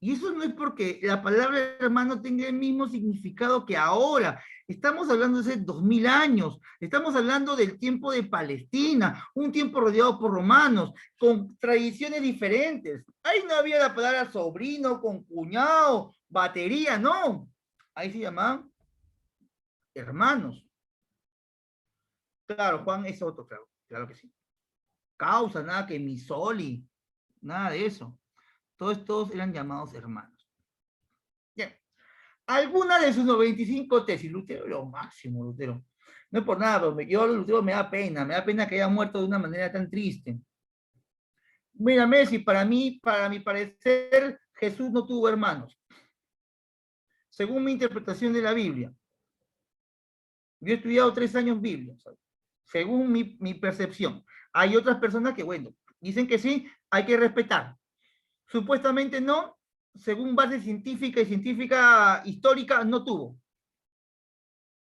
S1: Y eso no es porque la palabra hermano tenga el mismo significado que ahora. Estamos hablando de hace 2000 años. Estamos hablando del tiempo de Palestina, un tiempo rodeado por romanos, con tradiciones diferentes. Ahí no había la palabra sobrino, con cuñado, batería, no. Ahí se llamaban hermanos. Claro, Juan es otro, claro que sí. Causa, nada que misoli, nada de eso. Todos eran llamados hermanos. Bien. Alguna de sus 95 tesis, Lutero lo máximo, Lutero. No es por nada, pero Lutero me da pena que haya muerto de una manera tan triste. Mira, Messi, para mi parecer, Jesús no tuvo hermanos. Según mi interpretación de la Biblia. Yo he estudiado 3 años Biblia, ¿sabes? Según mi percepción. Hay otras personas que, bueno, dicen que sí, hay que respetar. Supuestamente no, según base científica y científica histórica, no tuvo.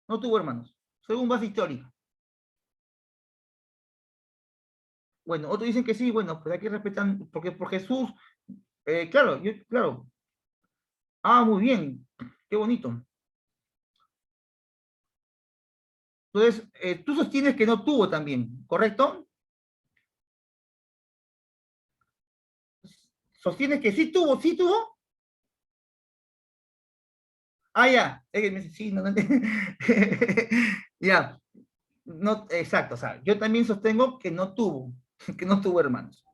S1: No tuvo hermanos, según base histórica. Bueno, otros dicen que sí, bueno, pues hay que respetar, porque por Jesús, claro, claro. Ah, muy bien, qué bonito. Entonces, tú sostienes que no tuvo también, ¿correcto? ¿Sostienes que sí tuvo, sí tuvo? Ah, ya, sí, no, no, ya, no, exacto, o sea, yo también sostengo que no tuvo, que no tuvo hermanos.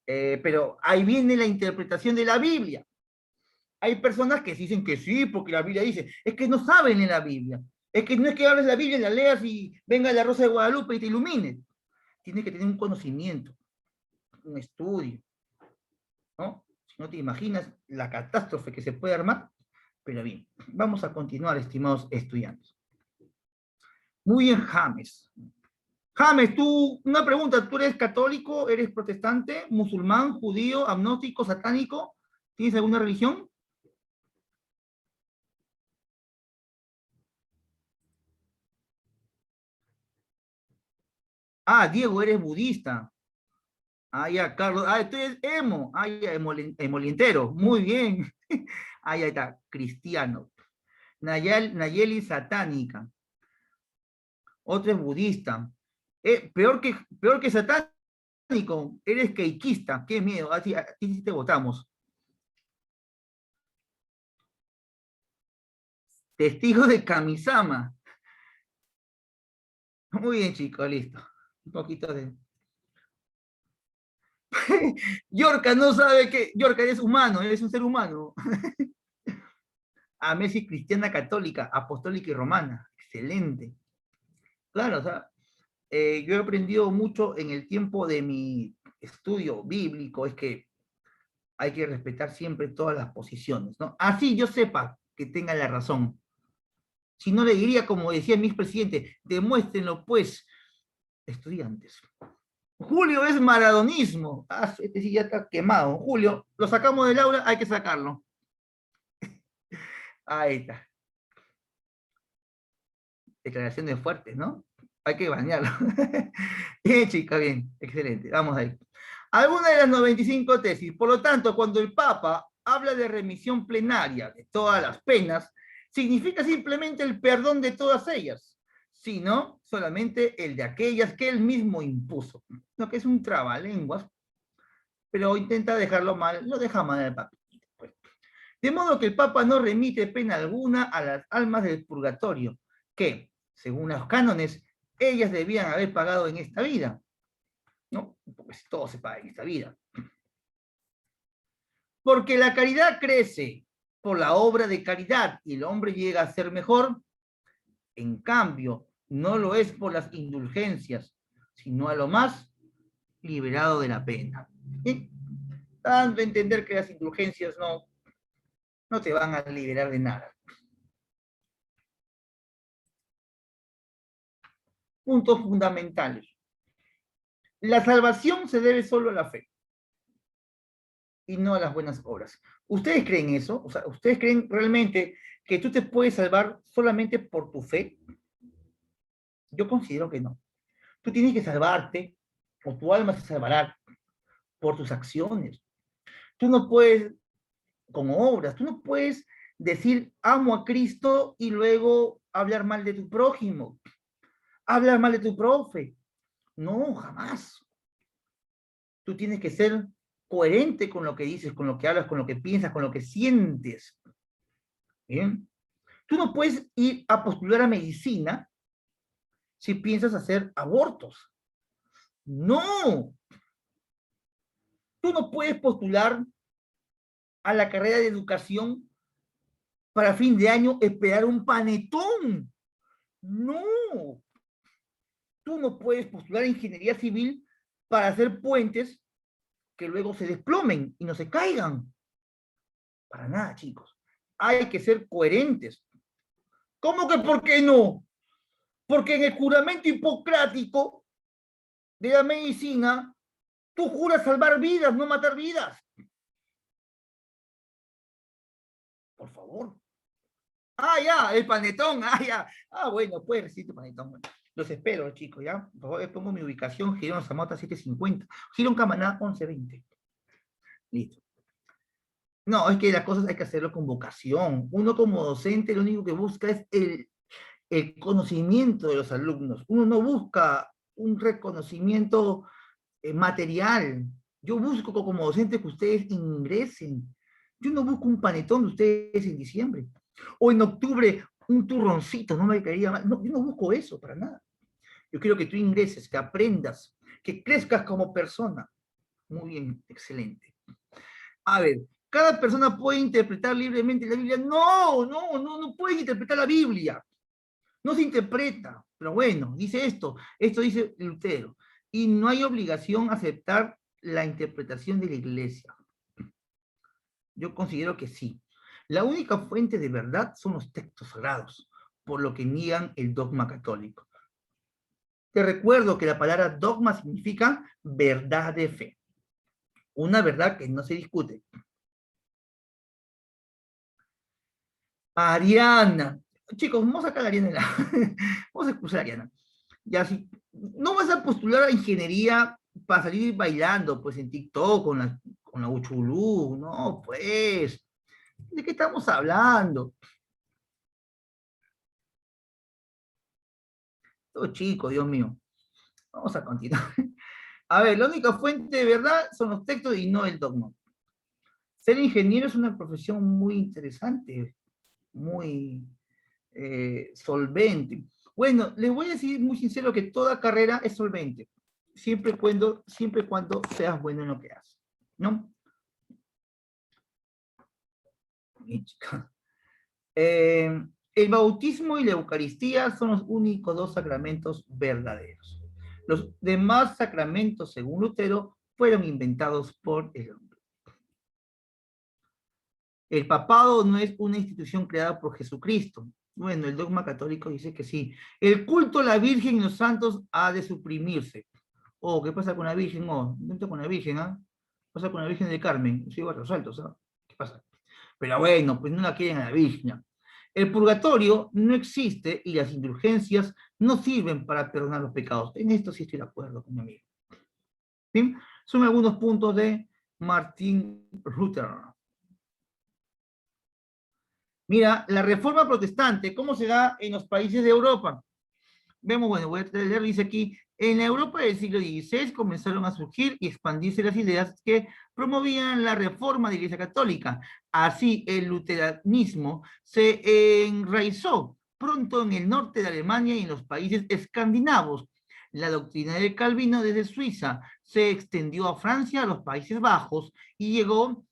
S1: Pero ahí viene la interpretación de la Biblia. Hay personas que dicen que sí, porque la Biblia dice, es que no saben en la Biblia. Es que no es que hables la Biblia, la leas y venga la Rosa de Guadalupe y te ilumine. Tienes que tener un conocimiento, un estudio, ¿no? Si no te imaginas la catástrofe que se puede armar. Pero bien, vamos a continuar, estimados estudiantes. Muy bien, James. James, una pregunta, ¿tú eres católico, eres protestante, musulmán, judío, agnóstico, satánico? ¿Tienes alguna religión? Ah, Diego, eres budista. Ah, ya, Carlos. Ah, tú eres emo. Ah, ya, emolientero. Muy bien. Ah, ya está. Cristiano. Nayeli satánica. Otro es budista. Peor que satánico. Eres queiquista. Qué miedo. Así, así sí te votamos. Testigo de Kamisama. Muy bien, chicos, listo. Un poquito de... Yorka no sabe que... Yorka, eres humano, eres un ser humano. A Messi, cristiana católica, apostólica y romana. Excelente. Claro, o sea, yo he aprendido mucho en el tiempo de mi estudio bíblico, es que hay que respetar siempre todas las posiciones, ¿no? Así yo sepa que tenga la razón. Si no le diría, como decía mi expresidente, demuéstrenlo pues, estudiantes. Julio es maradonismo. Ah, este sí ya está quemado. Julio, lo sacamos del aula, hay que sacarlo. Ahí está. Declaraciones fuertes, ¿no? Hay que bañarlo. Bien, chica, bien. Excelente. Vamos ahí. Alguna de las 95 tesis. Por lo tanto, cuando el Papa habla de remisión plenaria de todas las penas, significa simplemente el perdón de todas ellas, sino solamente el de aquellas que él mismo impuso. Lo que es un trabalenguas, pero intenta dejarlo mal, lo deja mal el Papa. Pues. De modo que el Papa no remite pena alguna a las almas del purgatorio, que, según los cánones, ellas debían haber pagado en esta vida. ¿No? Porque todo se paga en esta vida. Porque la caridad crece por la obra de caridad y el hombre llega a ser mejor. En cambio, no lo es por las indulgencias, sino a lo más liberado de la pena. Y dando a entender que las indulgencias no te van a liberar de nada. Puntos fundamentales. La salvación se debe solo a la fe y no a las buenas obras. ¿Ustedes creen eso? O sea, ¿ustedes creen realmente que tú te puedes salvar solamente por tu fe? Yo considero que no. Tú tienes que salvarte, o tu alma se salvará por tus acciones. Tú no puedes, con obras, tú no puedes decir amo a Cristo y luego hablar mal de tu prójimo, hablar mal de tu profe. No, jamás. Tú tienes que ser coherente con lo que dices, con lo que hablas, con lo que piensas, con lo que sientes. ¿Bien? Tú no puedes ir a postular a medicina si piensas hacer abortos. No. Tú no puedes postular a la carrera de educación para fin de año esperar un panetón. No. Tú no puedes postular a ingeniería civil para hacer puentes que luego se desplomen y no se caigan. Para nada, chicos. Hay que ser coherentes. ¿Cómo que por qué no? Porque en el juramento hipocrático de la medicina, tú juras salvar vidas, no matar vidas. Por favor. Ah, ya, el panetón, ah, ya. Ah, bueno, puedes recibir tu panetón. Bueno, los espero, chicos, ¿ya? Por favor, les pongo mi ubicación, Girón Zamota 750, Girón Camaná 1120. Listo. No, es que las cosas hay que hacerlo con vocación. Uno como docente lo único que busca es el conocimiento de los alumnos. Uno no busca un reconocimiento material. Yo busco como docente que ustedes ingresen. Yo no busco un panetón de ustedes en diciembre. O en octubre un turroncito, no me caería mal. No, yo no busco eso para nada. Yo quiero que tú ingreses, que aprendas, que crezcas como persona. Muy bien, excelente. A ver, ¿cada persona puede interpretar libremente la Biblia? No, no, no, no puedes interpretar la Biblia. No se interpreta. Pero bueno, dice esto dice Lutero. Y no hay obligación a aceptar la interpretación de la iglesia. Yo considero que sí. La única fuente de verdad son los textos sagrados, por lo que niegan el dogma católico. Te recuerdo que la palabra dogma significa verdad de fe. Una verdad que no se discute. Ariana. Chicos, vamos a sacar a Ariana. Vamos a expulsar a Ariana. Ya si no vas a postular a ingeniería para salir bailando, pues en TikTok con la Uchulú, no, pues. ¿De qué estamos hablando? Todo chico, Dios mío. Vamos a continuar. A ver, la única fuente de verdad son los textos y no el dogma. Ser ingeniero es una profesión muy interesante, muy solvente. Bueno, les voy a decir muy sincero que toda carrera es solvente, siempre y cuando seas bueno en lo que haces, ¿no? El bautismo y la Eucaristía son los únicos dos sacramentos verdaderos. Los demás sacramentos, según Lutero, fueron inventados por el hombre. El papado no es una institución creada por Jesucristo. Bueno, el dogma católico dice que sí. El culto a la Virgen y los santos ha de suprimirse. Oh, ¿qué pasa con la Virgen? Oh, ¿qué pasa con la Virgen? ¿Ah? ¿Qué pasa con la Virgen de Carmen? Sí, igual, los altos, ¿ah? ¿Qué pasa? Pero bueno, pues no la quieren a la Virgen. El purgatorio no existe y las indulgencias no sirven para perdonar los pecados. En esto sí estoy de acuerdo con mi amigo. ¿Sí? Son algunos puntos de Martín Lutero. Mira, la reforma protestante, ¿cómo se da en los países de Europa? Vemos, bueno, voy a leer, dice aquí, en la Europa del siglo XVI comenzaron a surgir y expandirse las ideas que promovían la reforma de la Iglesia Católica. Así, el luteranismo se enraizó pronto en el norte de Alemania y en los países escandinavos. La doctrina del Calvino desde Suiza se extendió a Francia, a los Países Bajos, y llegó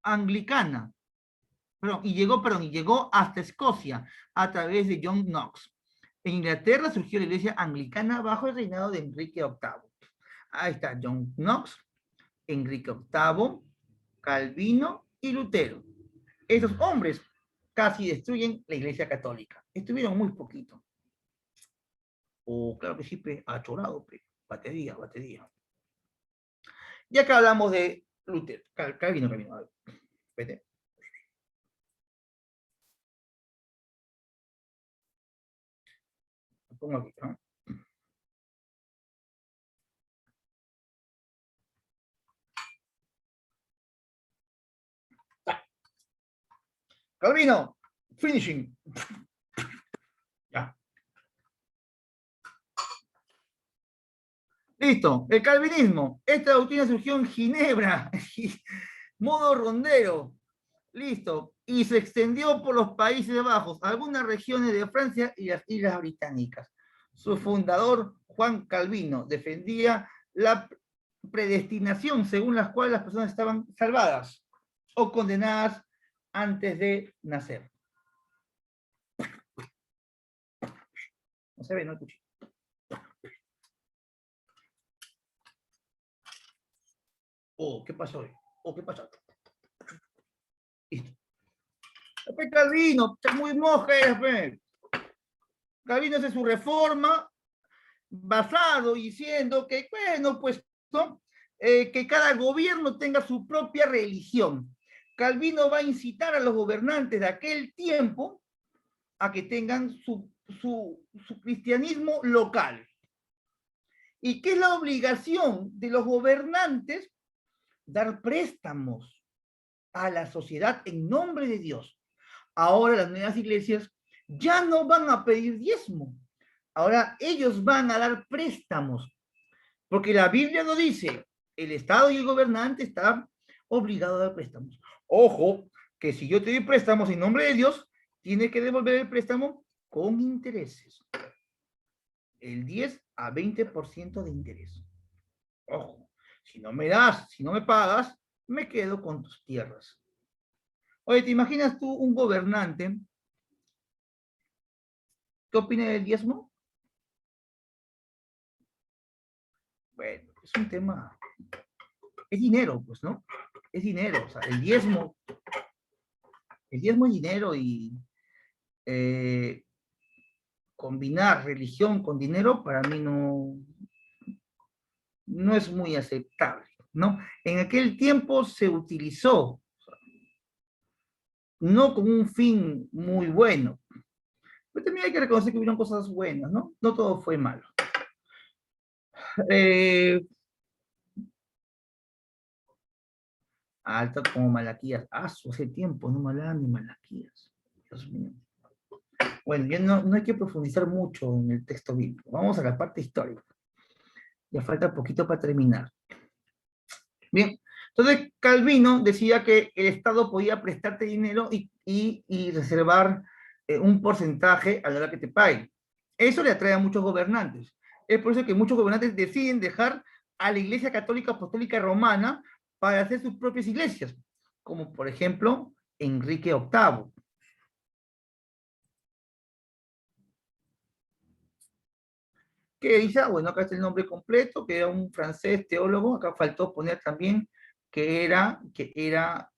S1: anglicana, y llegó hasta Escocia a través de John Knox. En Inglaterra surgió la iglesia anglicana bajo el reinado de Enrique VIII. Ahí está John Knox, Enrique VIII, Calvino y Lutero. Esos hombres casi destruyen la iglesia católica. Estuvieron muy poquito. Claro que sí, achorado, batería, batería. Y acá hablamos de Lutero, Calvino. Vete. Lo pongo aquí, ¿no? Calvino, finishing. Ya. Listo, el calvinismo. Esta doctrina surgió en Ginebra, modo rondero. Listo. Y se extendió por los Países Bajos, algunas regiones de Francia y las Islas Británicas. Su fundador, Juan Calvino, defendía la predestinación según la cual las personas estaban salvadas o condenadas antes de nacer. No se ve, no escuché. ¿Qué pasó hoy? ¿Qué pasó? Listo. Calvino, está muy moja, Calvino hace su reforma basado diciendo que, bueno, pues, ¿no? Que cada gobierno tenga su propia religión. Calvino va a incitar a los gobernantes de aquel tiempo a que tengan su cristianismo local. ¿Y qué es la obligación de los gobernantes? Dar préstamos a la sociedad en nombre de Dios. Ahora las nuevas iglesias ya no van a pedir diezmo. Ahora ellos van a dar préstamos. Porque la Biblia no dice, el Estado y el gobernante están obligados a dar préstamos. Ojo, que si yo te doy préstamos en nombre de Dios, tienes que devolver el préstamo con intereses. El 10 a 20% de interés. Ojo, si no me das, si no me pagas, me quedo con tus tierras. Oye, ¿te imaginas tú un gobernante? ¿Qué opina del diezmo? Bueno, es un tema, es dinero, pues, ¿no? Es dinero, o sea, el diezmo es dinero y combinar religión con dinero para mí no es muy aceptable, ¿no? En aquel tiempo se utilizó, no con un fin muy bueno, pero también hay que reconocer que hubieron cosas buenas, ¿no? No todo fue malo. Alto como Malaquías. Hace tiempo no me hablaban de Malaquías. Dios mío. Bueno, yo no hay que profundizar mucho en el texto bíblico. Vamos a la parte histórica. Ya falta poquito para terminar. Bien, entonces Calvino decía que el Estado podía prestarte dinero y reservar un porcentaje a la hora que te pague. Eso le atrae a muchos gobernantes. Es por eso que muchos gobernantes deciden dejar a la Iglesia Católica Apostólica Romana para hacer sus propias iglesias, como por ejemplo Enrique VIII. Que dice, bueno, acá está el nombre completo, que era un francés teólogo, acá faltó poner también que era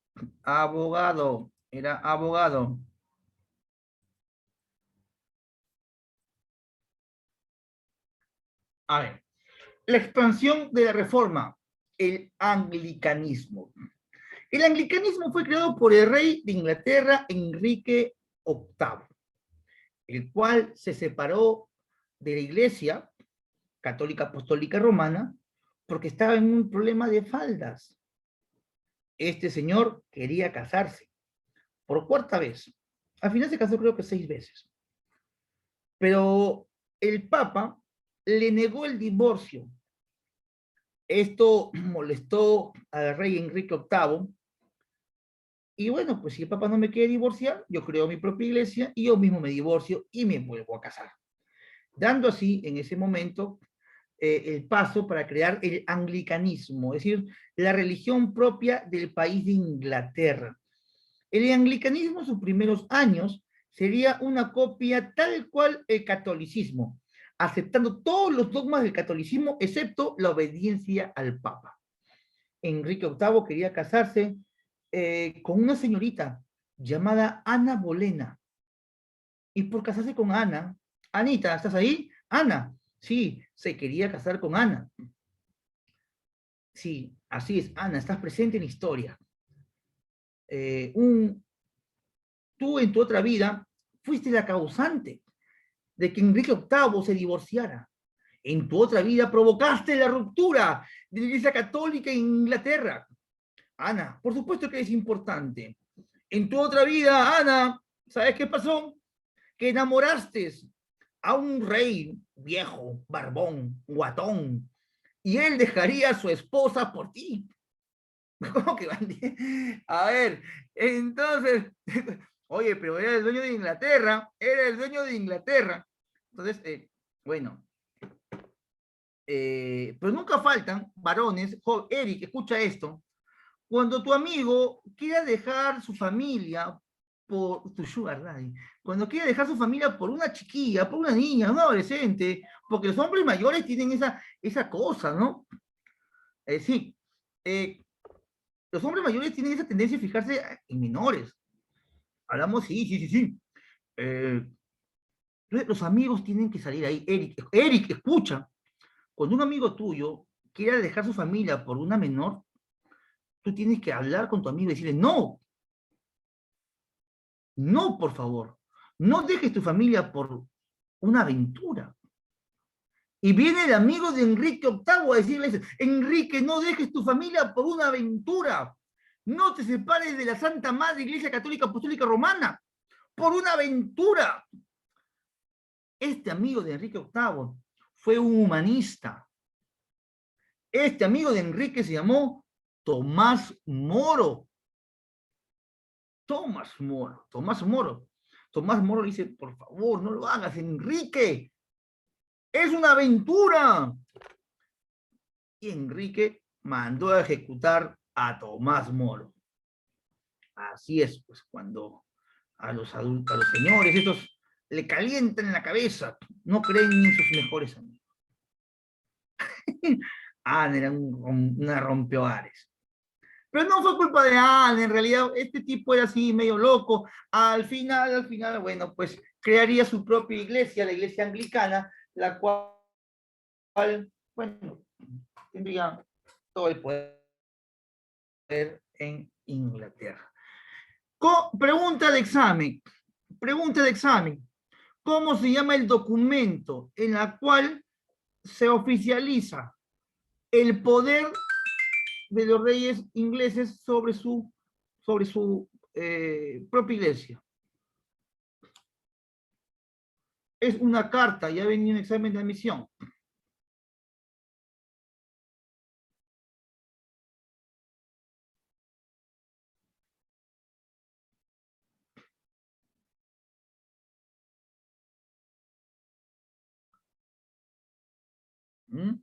S1: abogado, era abogado. A ver, la expansión de la reforma, el anglicanismo. El anglicanismo fue creado por el rey de Inglaterra, Enrique VIII, el cual se separó de la iglesia católica apostólica romana porque estaba en un problema de faldas. Este señor quería casarse por cuarta vez. Al final se casó creo que 6 veces. Pero el Papa le negó el divorcio. Esto molestó al rey Enrique VIII. Y bueno, pues si el Papa no me quiere divorciar, yo creo mi propia iglesia y yo mismo me divorcio y me vuelvo a casar. Dando así, en ese momento, el paso para crear el anglicanismo, es decir, la religión propia del país de Inglaterra. El anglicanismo en sus primeros años sería una copia tal cual el catolicismo, aceptando todos los dogmas del catolicismo excepto la obediencia al Papa. Enrique VIII quería casarse con una señorita llamada Ana Bolena. Y por casarse con Ana, Anita, ¿estás ahí? Ana, sí, se quería casar con Ana. Sí, así es, Ana, estás presente en la historia. Eh, un, Tú en tu otra vida fuiste la causante de que Enrique VIII se divorciara. En tu otra vida provocaste la ruptura de la Iglesia Católica en Inglaterra. Ana, por supuesto que es importante. En tu otra vida, Ana, ¿sabes qué pasó? Que enamoraste a un rey viejo, barbón, guatón, y él dejaría a su esposa por ti. ¿Cómo que bandido? A ver, entonces, oye, pero era el dueño de Inglaterra, era el dueño de Inglaterra. Entonces, bueno, pero nunca faltan varones. Eric, escucha esto. Cuando tu amigo quiera dejar su familia por tu sugar daddy, cuando quiera dejar su familia por una chiquilla, por una niña, un adolescente, porque los hombres mayores tienen esa cosa, ¿no? Sí, eh, los hombres mayores tienen esa tendencia a fijarse en menores. Hablamos, sí, sí, sí, sí. Eh, los amigos tienen que salir ahí. Eric, escucha. Cuando un amigo tuyo quiera dejar su familia por una menor, tú tienes que hablar con tu amigo y decirle, no, no, por favor, no dejes tu familia por una aventura. Y viene el amigo de Enrique VIII a decirle, Enrique, no dejes tu familia por una aventura. No te separes de la Santa Madre Iglesia Católica Apostólica Romana por una aventura. Este amigo de Enrique VIII fue un humanista. Este amigo de Enrique se llamó Tomás Moro. Tomás Moro, Tomás Moro. Tomás Moro le dice, por favor, no lo hagas, Enrique. Es una aventura. Y Enrique mandó a ejecutar a Tomás Moro. Así es, pues cuando a los adultos, a los señores, estos le calientan en la cabeza, no creen ni en sus mejores amigos. Ana era una rompehogares. Pero no fue culpa de Ana, en realidad este tipo era así medio loco. Al final, bueno, pues crearía su propia iglesia, la iglesia anglicana, la cual, bueno, tendría todo el poder en Inglaterra. Pregunta de examen. Pregunta de examen. ¿Cómo se llama el documento en la cual se oficializa el poder de los reyes ingleses sobre su propia iglesia? Es una carta, ya venía un examen de admisión. ¿Mm?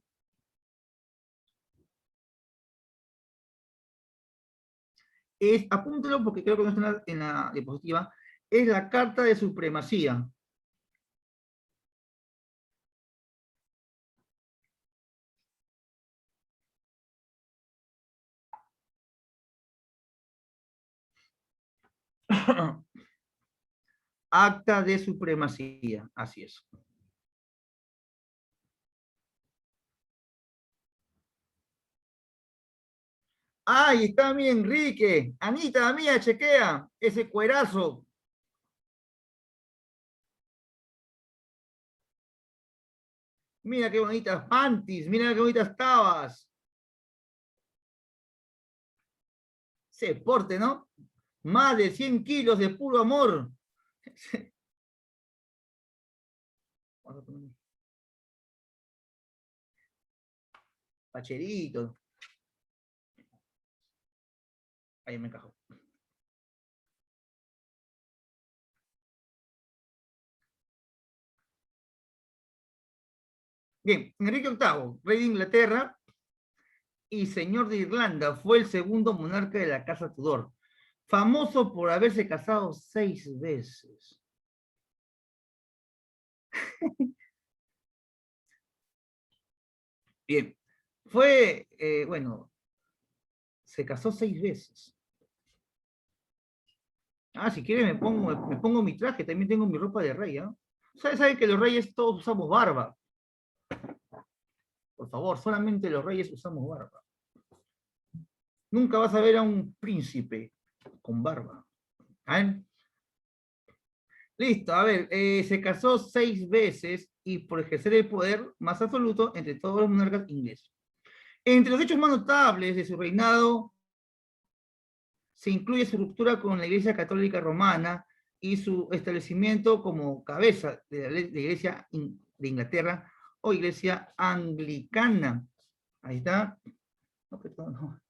S1: Apúntelo porque creo que no está en la diapositiva, es la Carta de Supremacía. Acta de Supremacía, así es. ¡Ay, está mi Enrique! Anita, mía, chequea ese cuerazo. Mira qué bonitas panties, mira qué bonitas tabas. Se porte, ¿no? Más de 100 kilos de puro amor. Pacherito. Ahí me encajó. Bien, Enrique VIII, rey de Inglaterra y señor de Irlanda, fue el segundo monarca de la Casa Tudor, famoso por haberse casado 6 veces. Bien, bueno, se casó 6 veces. Ah, si quiere me pongo mi traje, también tengo mi ropa de rey, ¿no? ¿Saben que los reyes todos usamos barba? Por favor, solamente los reyes usamos barba. Nunca vas a ver a un príncipe con barba. ¿Ah? Listo, a ver, se casó 6 veces y por ejercer el poder más absoluto entre todos los monarcas ingleses. Entre los hechos más notables de su reinado se incluye su ruptura con la Iglesia Católica Romana y su establecimiento como cabeza de la Iglesia de Inglaterra o Iglesia Anglicana. Ahí está. No.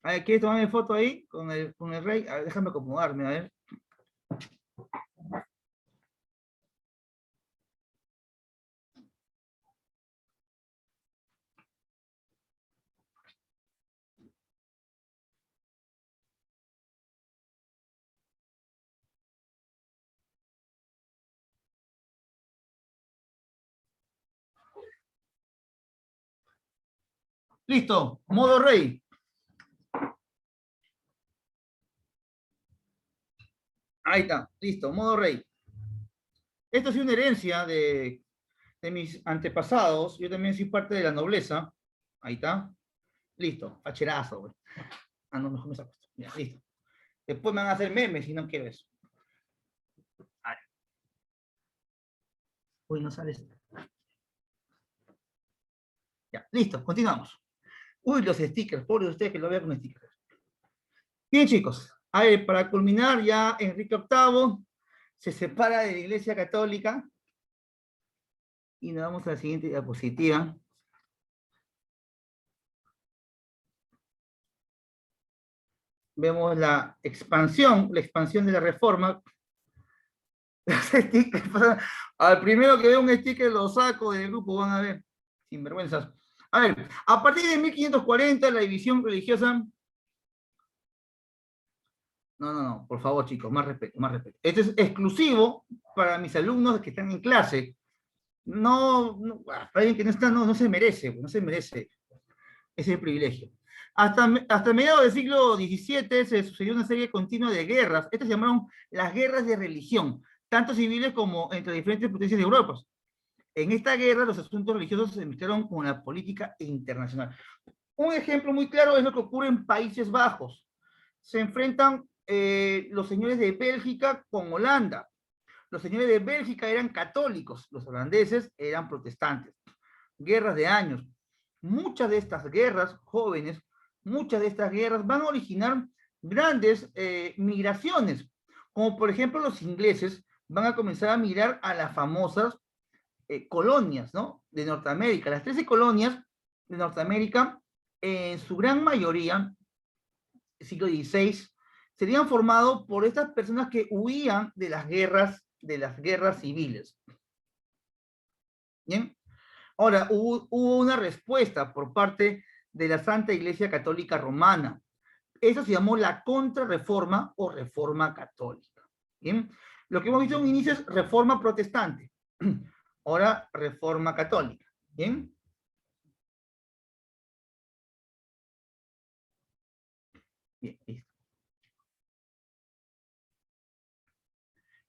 S1: A ver, ¿quieres tomarme foto ahí con el rey? A ver, déjame acomodarme, a ver. Listo, modo rey. Ahí está, listo, modo rey. Esto es una herencia de mis antepasados. Yo también soy parte de la nobleza. Ahí está. Listo, facherazo, güey. Ah, no, mejor me saco esto. Ya, listo. Después me van a hacer memes si no quiero eso. Ay. Uy, no sale esto. Ya, listo, continuamos. Uy, los stickers, pobre de ustedes que lo vean con stickers. Bien, chicos. A ver, para culminar, ya Enrique VIII se separa de la Iglesia Católica y nos vamos a la siguiente diapositiva. Vemos la expansión de la reforma. Los stickers, al primero que vea un sticker lo saco del grupo, van a ver, sinvergüenzas. A ver, a partir de 1540 la división religiosa... No, por favor chicos, más respeto, más respeto. Esto es exclusivo para mis alumnos que están en clase. Para alguien que no está, no se merece, no se merece ese privilegio. Hasta mediados del siglo XVII se sucedió una serie continua de guerras. Estas se llamaron las guerras de religión, tanto civiles como entre diferentes potencias de Europa. En esta guerra los asuntos religiosos se mezclaron con la política internacional. Un ejemplo muy claro es lo que ocurre en Países Bajos. Se enfrentan los señores de Bélgica con Holanda. Los señores de Bélgica eran católicos, los holandeses eran protestantes. Guerras de años. Muchas de estas guerras, jóvenes, muchas de estas guerras van a originar grandes migraciones, como por ejemplo los ingleses van a comenzar a migrar a las famosas colonias, ¿no? De Norteamérica. Las 13 colonias de Norteamérica, en su gran mayoría, siglo XVI, serían formados por estas personas que huían de las guerras civiles. ¿Bien? Ahora, hubo una respuesta por parte de la Santa Iglesia Católica Romana. Eso se llamó la Contrarreforma o Reforma Católica. ¿Bien? Lo que hemos visto en un inicio es Reforma Protestante. Ahora, Reforma Católica. ¿Bien? Bien, listo.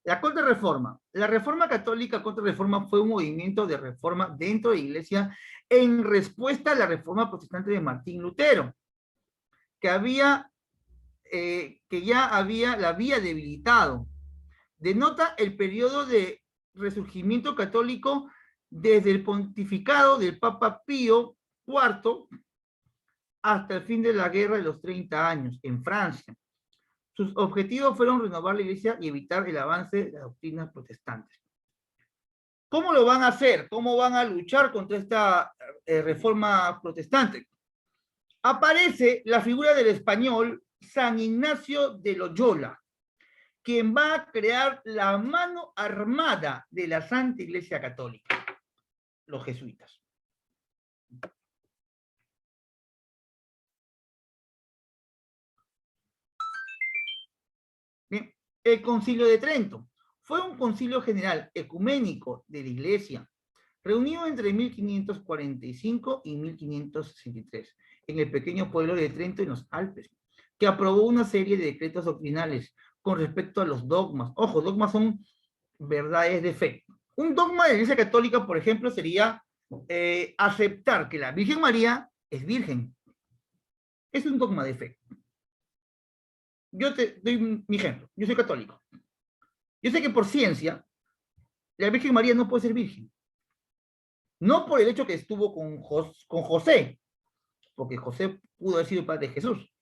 S1: La Contrarreforma. La Reforma Católica Contrarreforma fue un movimiento de reforma dentro de la Iglesia en respuesta a la Reforma Protestante de Martín Lutero, que la había debilitado. Denota el periodo de resurgimiento católico desde el pontificado del Papa Pío IV hasta el fin de la Guerra de los 30 años en Francia. Sus objetivos fueron renovar la Iglesia y evitar el avance de las doctrinas protestantes. ¿Cómo lo van a hacer? ¿Cómo van a luchar contra esta reforma protestante? Aparece la figura del español San Ignacio de Loyola, quien va a crear la mano armada de la Santa Iglesia Católica, los jesuitas. Bien, el Concilio de Trento fue un concilio general ecuménico de la Iglesia, reunido entre 1545 y 1563, en el pequeño pueblo de Trento, en los Alpes, que aprobó una serie de decretos doctrinales con respecto a los dogmas. Ojo, dogmas son verdades de fe. Un dogma de la Iglesia Católica, por ejemplo, sería aceptar que la Virgen María es virgen. Es un dogma de fe. Yo te doy mi ejemplo. Yo soy católico. Yo sé que por ciencia, la Virgen María no puede ser virgen. No por el hecho que estuvo con José, porque José pudo haber sido el padre de Jesús,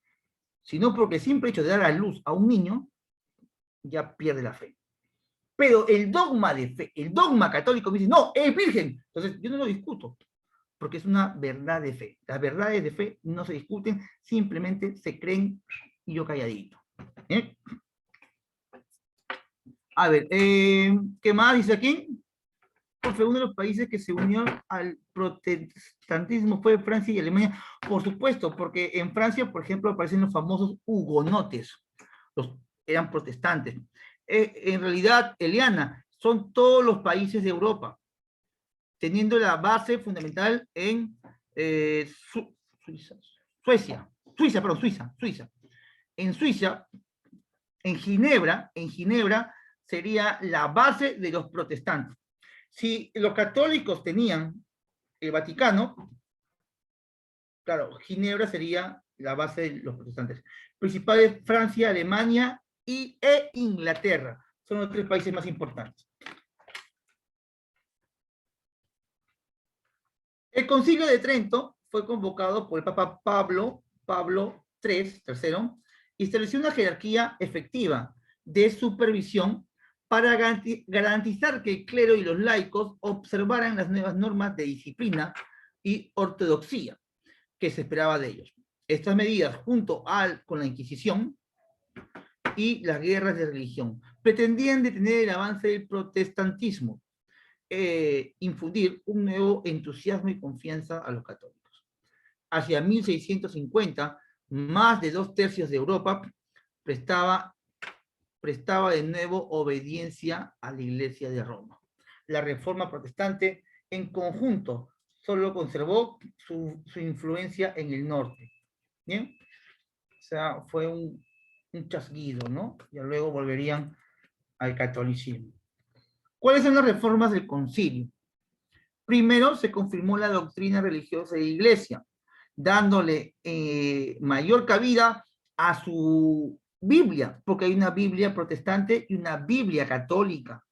S1: sino porque el simple hecho de dar a luz a un niño ya pierde la fe. Pero el dogma de fe, el dogma católico me dice, no, es virgen. Entonces yo no lo discuto, porque es una verdad de fe. Las verdades de fe no se discuten, simplemente se creen y yo calladito. ¿Eh? A ver, ¿qué más dice aquí? Fue uno de los países que se unió al protestantismo fue Francia y Alemania, por supuesto, porque en Francia, por ejemplo, aparecen los famosos hugonotes, eran protestantes. En realidad, Eliana, son todos los países de Europa, teniendo la base fundamental en Suiza. En Suiza, en Ginebra sería la base de los protestantes. Si los católicos tenían el Vaticano, claro, Ginebra sería la base de los protestantes. Principales Francia, Alemania e Inglaterra. Son los tres países más importantes. El Concilio de Trento fue convocado por el Papa Pablo III, y estableció una jerarquía efectiva de supervisión para garantizar que el clero y los laicos observaran las nuevas normas de disciplina y ortodoxia que se esperaba de ellos. Estas medidas, junto con la Inquisición y las guerras de religión, pretendían detener el avance del protestantismo, infundir un nuevo entusiasmo y confianza a los católicos. Hacia 1650, más de 2/3 de Europa prestaba de nuevo obediencia a la Iglesia de Roma. La Reforma Protestante, en conjunto, solo conservó su influencia en el norte. ¿Bien? O sea, fue un chasquido, ¿no? Y luego volverían al catolicismo. ¿Cuáles son las reformas del concilio? Primero, se confirmó la doctrina religiosa de la Iglesia, dándole mayor cabida a su Biblia, porque hay una Biblia protestante y una Biblia católica.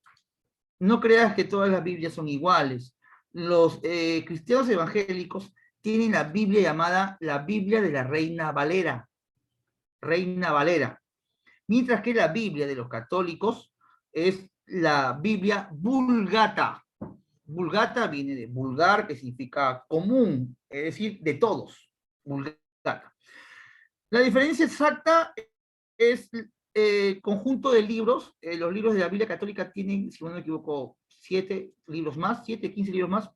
S1: No creas que todas las Biblias son iguales. Los cristianos evangélicos tienen la Biblia llamada la Biblia de la Reina Valera. Reina Valera. Mientras que la Biblia de los católicos es la Biblia Vulgata. Vulgata viene de vulgar, que significa común, es decir, de todos. Vulgata. La diferencia exacta es conjunto de libros. Los libros de la Biblia católica tienen, si no me equivoco, 7 libros más, 7, 15 libros más.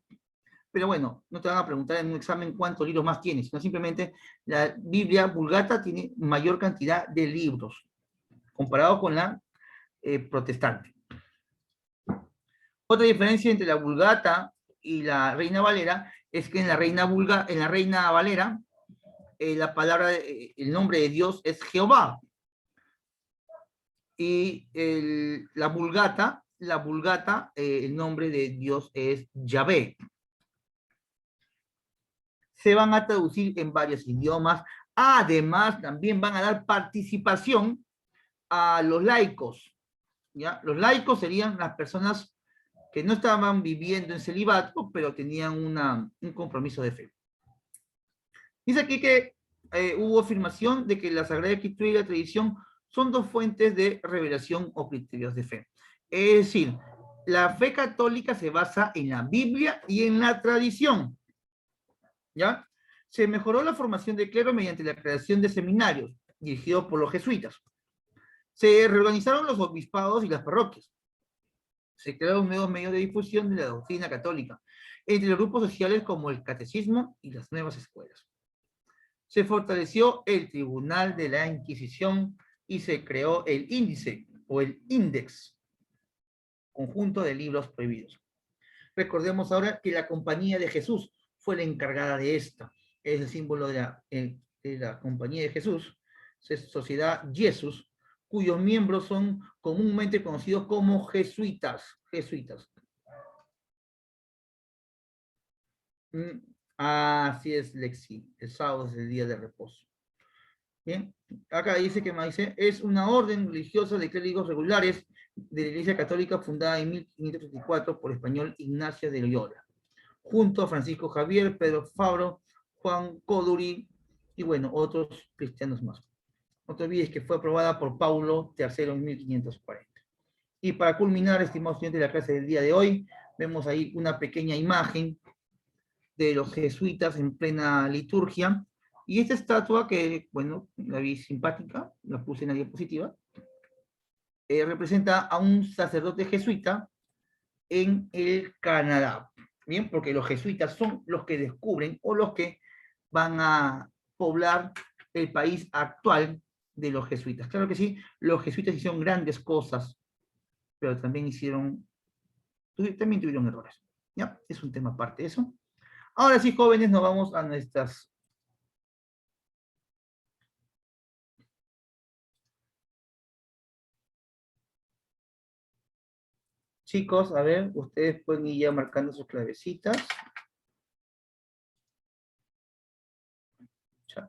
S1: pero bueno, no te van a preguntar en un examen cuántos libros más tienes, sino simplemente la Biblia Vulgata tiene mayor cantidad de libros, comparado con la protestante. Otra diferencia entre la Vulgata y la Reina Valera es que en la Reina Valera, la palabra, el nombre de Dios es Jehová. Y la Vulgata, el nombre de Dios es Yahvé. Se van a traducir en varios idiomas. Además, también van a dar participación a los laicos, ¿ya? Los laicos serían las personas que no estaban viviendo en celibato, pero tenían un compromiso de fe. Dice aquí que hubo afirmación de que la Sagrada Escritura y la tradición son dos fuentes de revelación o criterios de fe. Es decir, la fe católica se basa en la Biblia y en la tradición, ¿ya? Se mejoró la formación de clero mediante la creación de seminarios, dirigidos por los jesuitas. Se reorganizaron los obispados y las parroquias. Se crearon nuevos medios de difusión de la doctrina católica, entre los grupos sociales como el catecismo y las nuevas escuelas. Se fortaleció el Tribunal de la Inquisición y se creó el índice o el índex, conjunto de libros prohibidos. Recordemos ahora que la Compañía de Jesús fue la encargada de esta. Es el símbolo de la Compañía de Jesús, Sociedad Jesús, cuyos miembros son comúnmente conocidos como jesuitas. Así es, Lexi. El sábado es el día de reposo. Bien, acá dice que es una orden religiosa de clérigos regulares de la Iglesia Católica fundada en 1534 por el español Ignacio de Loyola, junto a Francisco Javier, Pedro Fabro, Juan Coduri y bueno, otros cristianos más. No te olvides que fue aprobada por Paulo III en 1540. Y para culminar, estimados estudiantes de la clase del día de hoy, vemos ahí una pequeña imagen de los jesuitas en plena liturgia. Y esta estatua que, bueno, la vi simpática, la puse en la diapositiva, representa a un sacerdote jesuita en el Canadá. Bien, porque los jesuitas son los que descubren o los que van a poblar el país actual de los jesuitas. Claro que sí, los jesuitas hicieron grandes cosas, pero también tuvieron errores. ¿Ya? Es un tema aparte de eso. Ahora sí, jóvenes, nos vamos a nuestras... Chicos, a ver, ustedes pueden ir ya marcando sus clavecitas. Chat.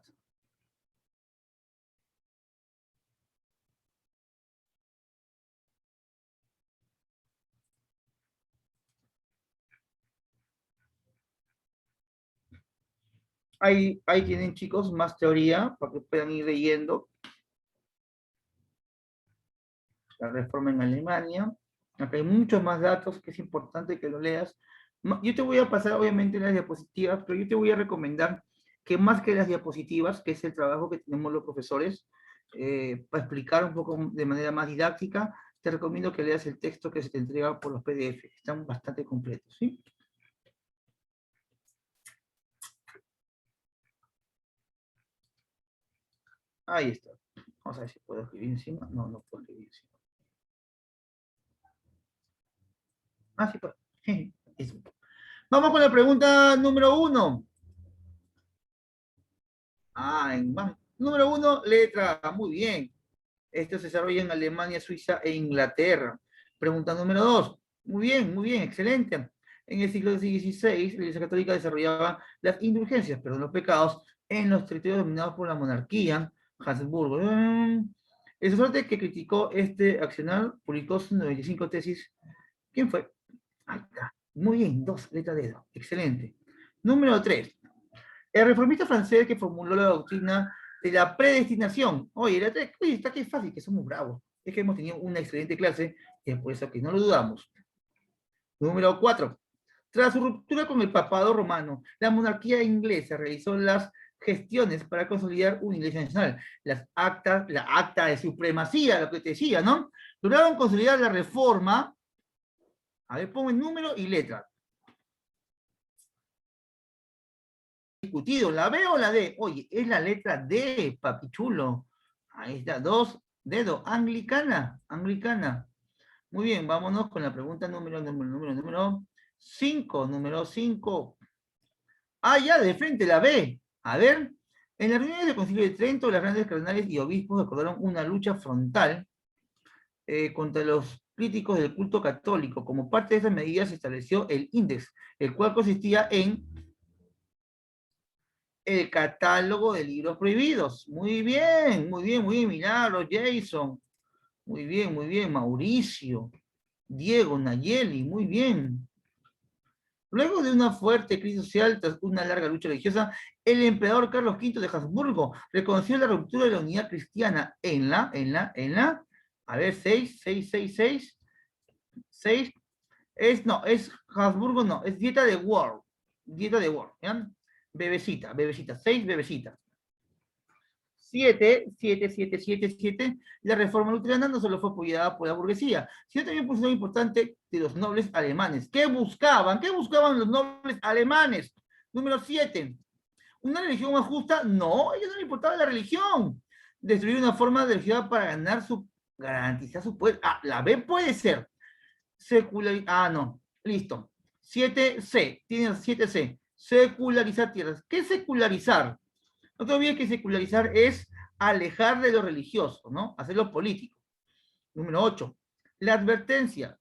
S1: Ahí tienen, chicos, más teoría para que puedan ir leyendo. La reforma en Alemania. Acá hay muchos más datos que es importante que lo leas. Yo te voy a pasar, obviamente, las diapositivas, pero yo te voy a recomendar que más que las diapositivas, que es el trabajo que tenemos los profesores, para explicar un poco de manera más didáctica, te recomiendo que leas el texto que se te entrega por los PDF. Están bastante completos, ¿sí? Ahí está. Vamos a ver si puedo escribir encima. No, no puedo escribir encima. Ah, sí puedo. Vamos con la pregunta número 1. Número 1, letra A. Muy bien. Esto se desarrolla en Alemania, Suiza e Inglaterra. Pregunta número 2. Muy bien, excelente. En el siglo XVI, la Iglesia Católica desarrollaba las indulgencias, perdón, los pecados, en los territorios dominados por la monarquía, Habsburgo. El sacerdote que criticó este accionar publicó sus 95 tesis. ¿Quién fue? Ahí está. Muy bien, 2, letra D. Excelente. Número 3. El reformista francés que formuló la doctrina de la predestinación. Oye, está que fácil, que somos bravos. Es que hemos tenido una excelente clase y es por eso que no lo dudamos. Número 4. Tras su ruptura con el papado romano, la monarquía inglesa realizó las gestiones para consolidar una iglesia nacional. La acta de supremacía, lo que te decía, ¿no? Lograron consolidar la reforma. A ver, pongo el número y letra. discutido. ¿La B o la D? Oye, es la letra D, papichulo. Ahí está, dos dedos. Anglicana, anglicana. Muy bien, vámonos con la pregunta número 5. Número 5. Ah, ya, de frente, la B. A ver, en las reuniones del Concilio de Trento, las grandes cardenales y obispos acordaron una lucha frontal contra los críticos del culto católico. Como parte de esas medidas se estableció el índice, el cual consistía en el catálogo de libros prohibidos. Muy bien, muy bien, muy bien, Milagro, Jason. Muy bien, Mauricio. Diego, Nayeli, muy bien. Luego de una fuerte crisis social tras una larga lucha religiosa, el emperador Carlos V de Habsburgo reconoció la ruptura de la unidad cristiana a ver, 6, es Habsburgo, no, es dieta de World, ¿ya? Bebecita, 6 bebecitas. 7, la reforma luterana no solo fue apoyada por la burguesía, sino también por una importante de los nobles alemanes. ¿Qué buscaban? ¿Qué buscaban los nobles alemanes? Número 7. ¿Una religión más justa? No, a ellos no les importaba la religión. Destruir una forma de religión para garantizar su poder. Ah, la B puede ser. No, listo. 7C, tiene 7C. Secularizar tierras. ¿Qué es secularizar? No te olvides que secularizar es alejar de lo religioso, ¿no? Hacerlo político. Número 8. La advertencia.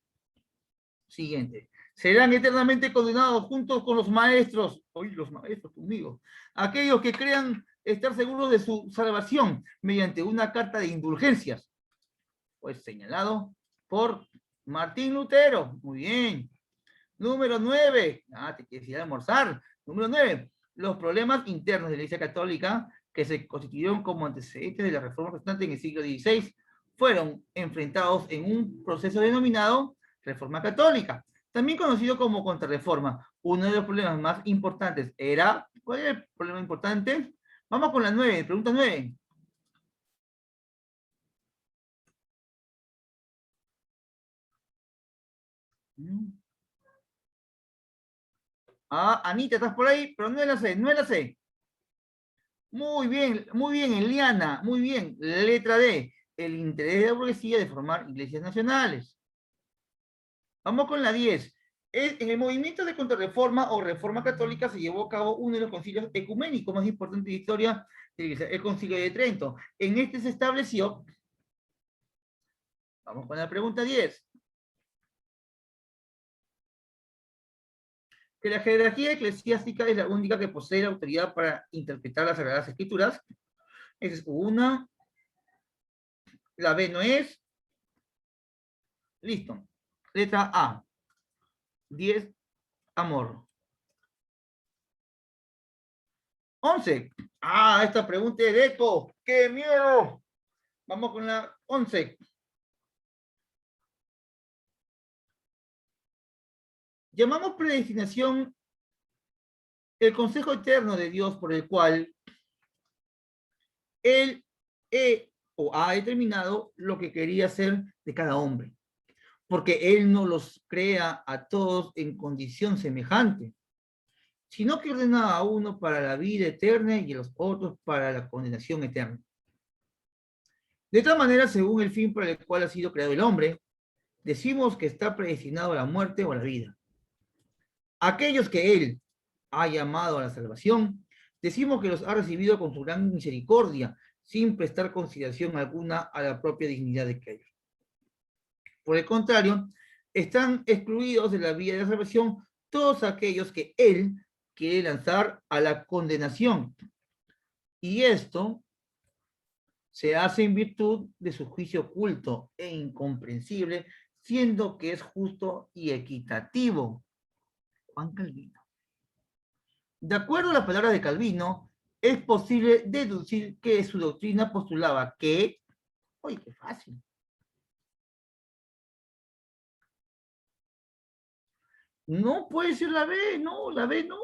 S1: Siguiente. Serán eternamente condenados juntos con los maestros. Oye, los maestros conmigo. Aquellos que crean estar seguros de su salvación mediante una carta de indulgencias. Pues señalado por Martín Lutero. Muy bien. Número 9. Te quieres ir a almorzar. Número 9. Los problemas internos de la Iglesia Católica que se constituyeron como antecedentes de la Reforma Protestante en el siglo XVI fueron enfrentados en un proceso denominado Reforma Católica, también conocido como Contrarreforma. Uno de los problemas más importantes era, ¿cuál era el problema importante? Vamos con la 9, pregunta 9. Anita, estás por ahí, pero no es la C, no es la C. Muy bien, Eliana, muy bien. Letra D, el interés de la burguesía de formar iglesias nacionales. Vamos con la 10. En el movimiento de contrarreforma o reforma católica se llevó a cabo uno de los concilios ecuménicos más importantes de la historia de la Iglesia, el Concilio de Trento. En este se estableció, vamos con la pregunta 10, que la jerarquía eclesiástica es la única que posee la autoridad para interpretar las Sagradas Escrituras. Esa es una. La B no es. Listo. Letra A. 10, amor. 11. Esta pregunta es de eco. ¡Qué miedo! Vamos con la 11. Llamamos predestinación el consejo eterno de Dios por el cual Él ha determinado lo que quería hacer de cada hombre. Porque Él no los crea a todos en condición semejante, sino que ordena a uno para la vida eterna y a los otros para la condenación eterna. De tal manera, según el fin para el cual ha sido creado el hombre, decimos que está predestinado a la muerte o a la vida. Aquellos que Él ha llamado a la salvación, decimos que los ha recibido con su gran misericordia, sin prestar consideración alguna a la propia dignidad de aquellos. Por el contrario, están excluidos de la vía de la salvación todos aquellos que Él quiere lanzar a la condenación. Y esto se hace en virtud de su juicio oculto e incomprensible, siendo que es justo y equitativo. Juan Calvino. De acuerdo a las palabras de Calvino, es posible deducir que su doctrina postulaba que, oye, qué fácil. No puede ser la B, no, la B no.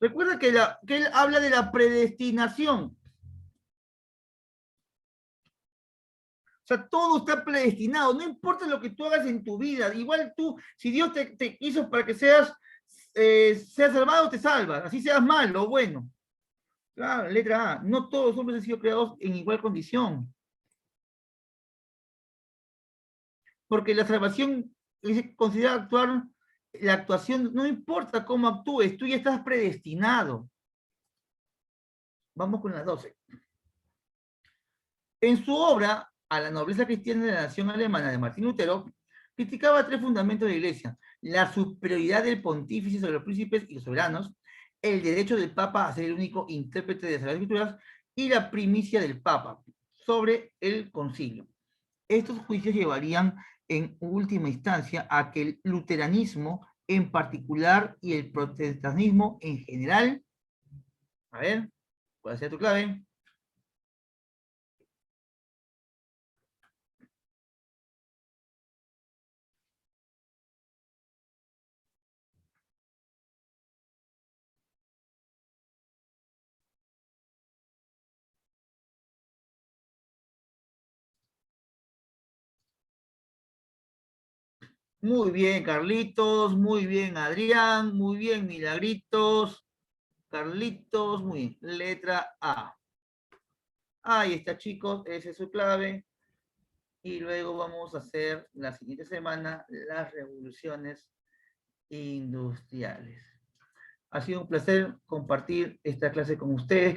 S1: Recuerda que él habla de la predestinación. O sea, todo está predestinado, no importa lo que tú hagas en tu vida, igual tú, si Dios te hizo para que seas salvado, te salvas, así seas malo o bueno. Claro, letra A, no todos los hombres han sido creados en igual condición, porque la salvación considera actuar, la actuación, no importa cómo actúes, tú ya estás predestinado. Vamos con las 12. En su obra, A la nobleza cristiana de la nación alemana de Martín Lutero, criticaba tres fundamentos de la Iglesia: la superioridad del pontífice sobre los príncipes y los soberanos, el derecho del Papa a ser el único intérprete de las Sagradas Escrituras y la primicia del Papa sobre el concilio. Estos juicios llevarían en última instancia a que el luteranismo en particular y el protestantismo en general, a ver, ¿cuál sea tu clave? Muy bien, Carlitos, muy bien, Adrián, muy bien, Milagritos, Carlitos, muy bien, letra A. Ahí está, chicos, esa es su clave. Y luego vamos a hacer la siguiente semana las revoluciones industriales. Ha sido un placer compartir esta clase con ustedes.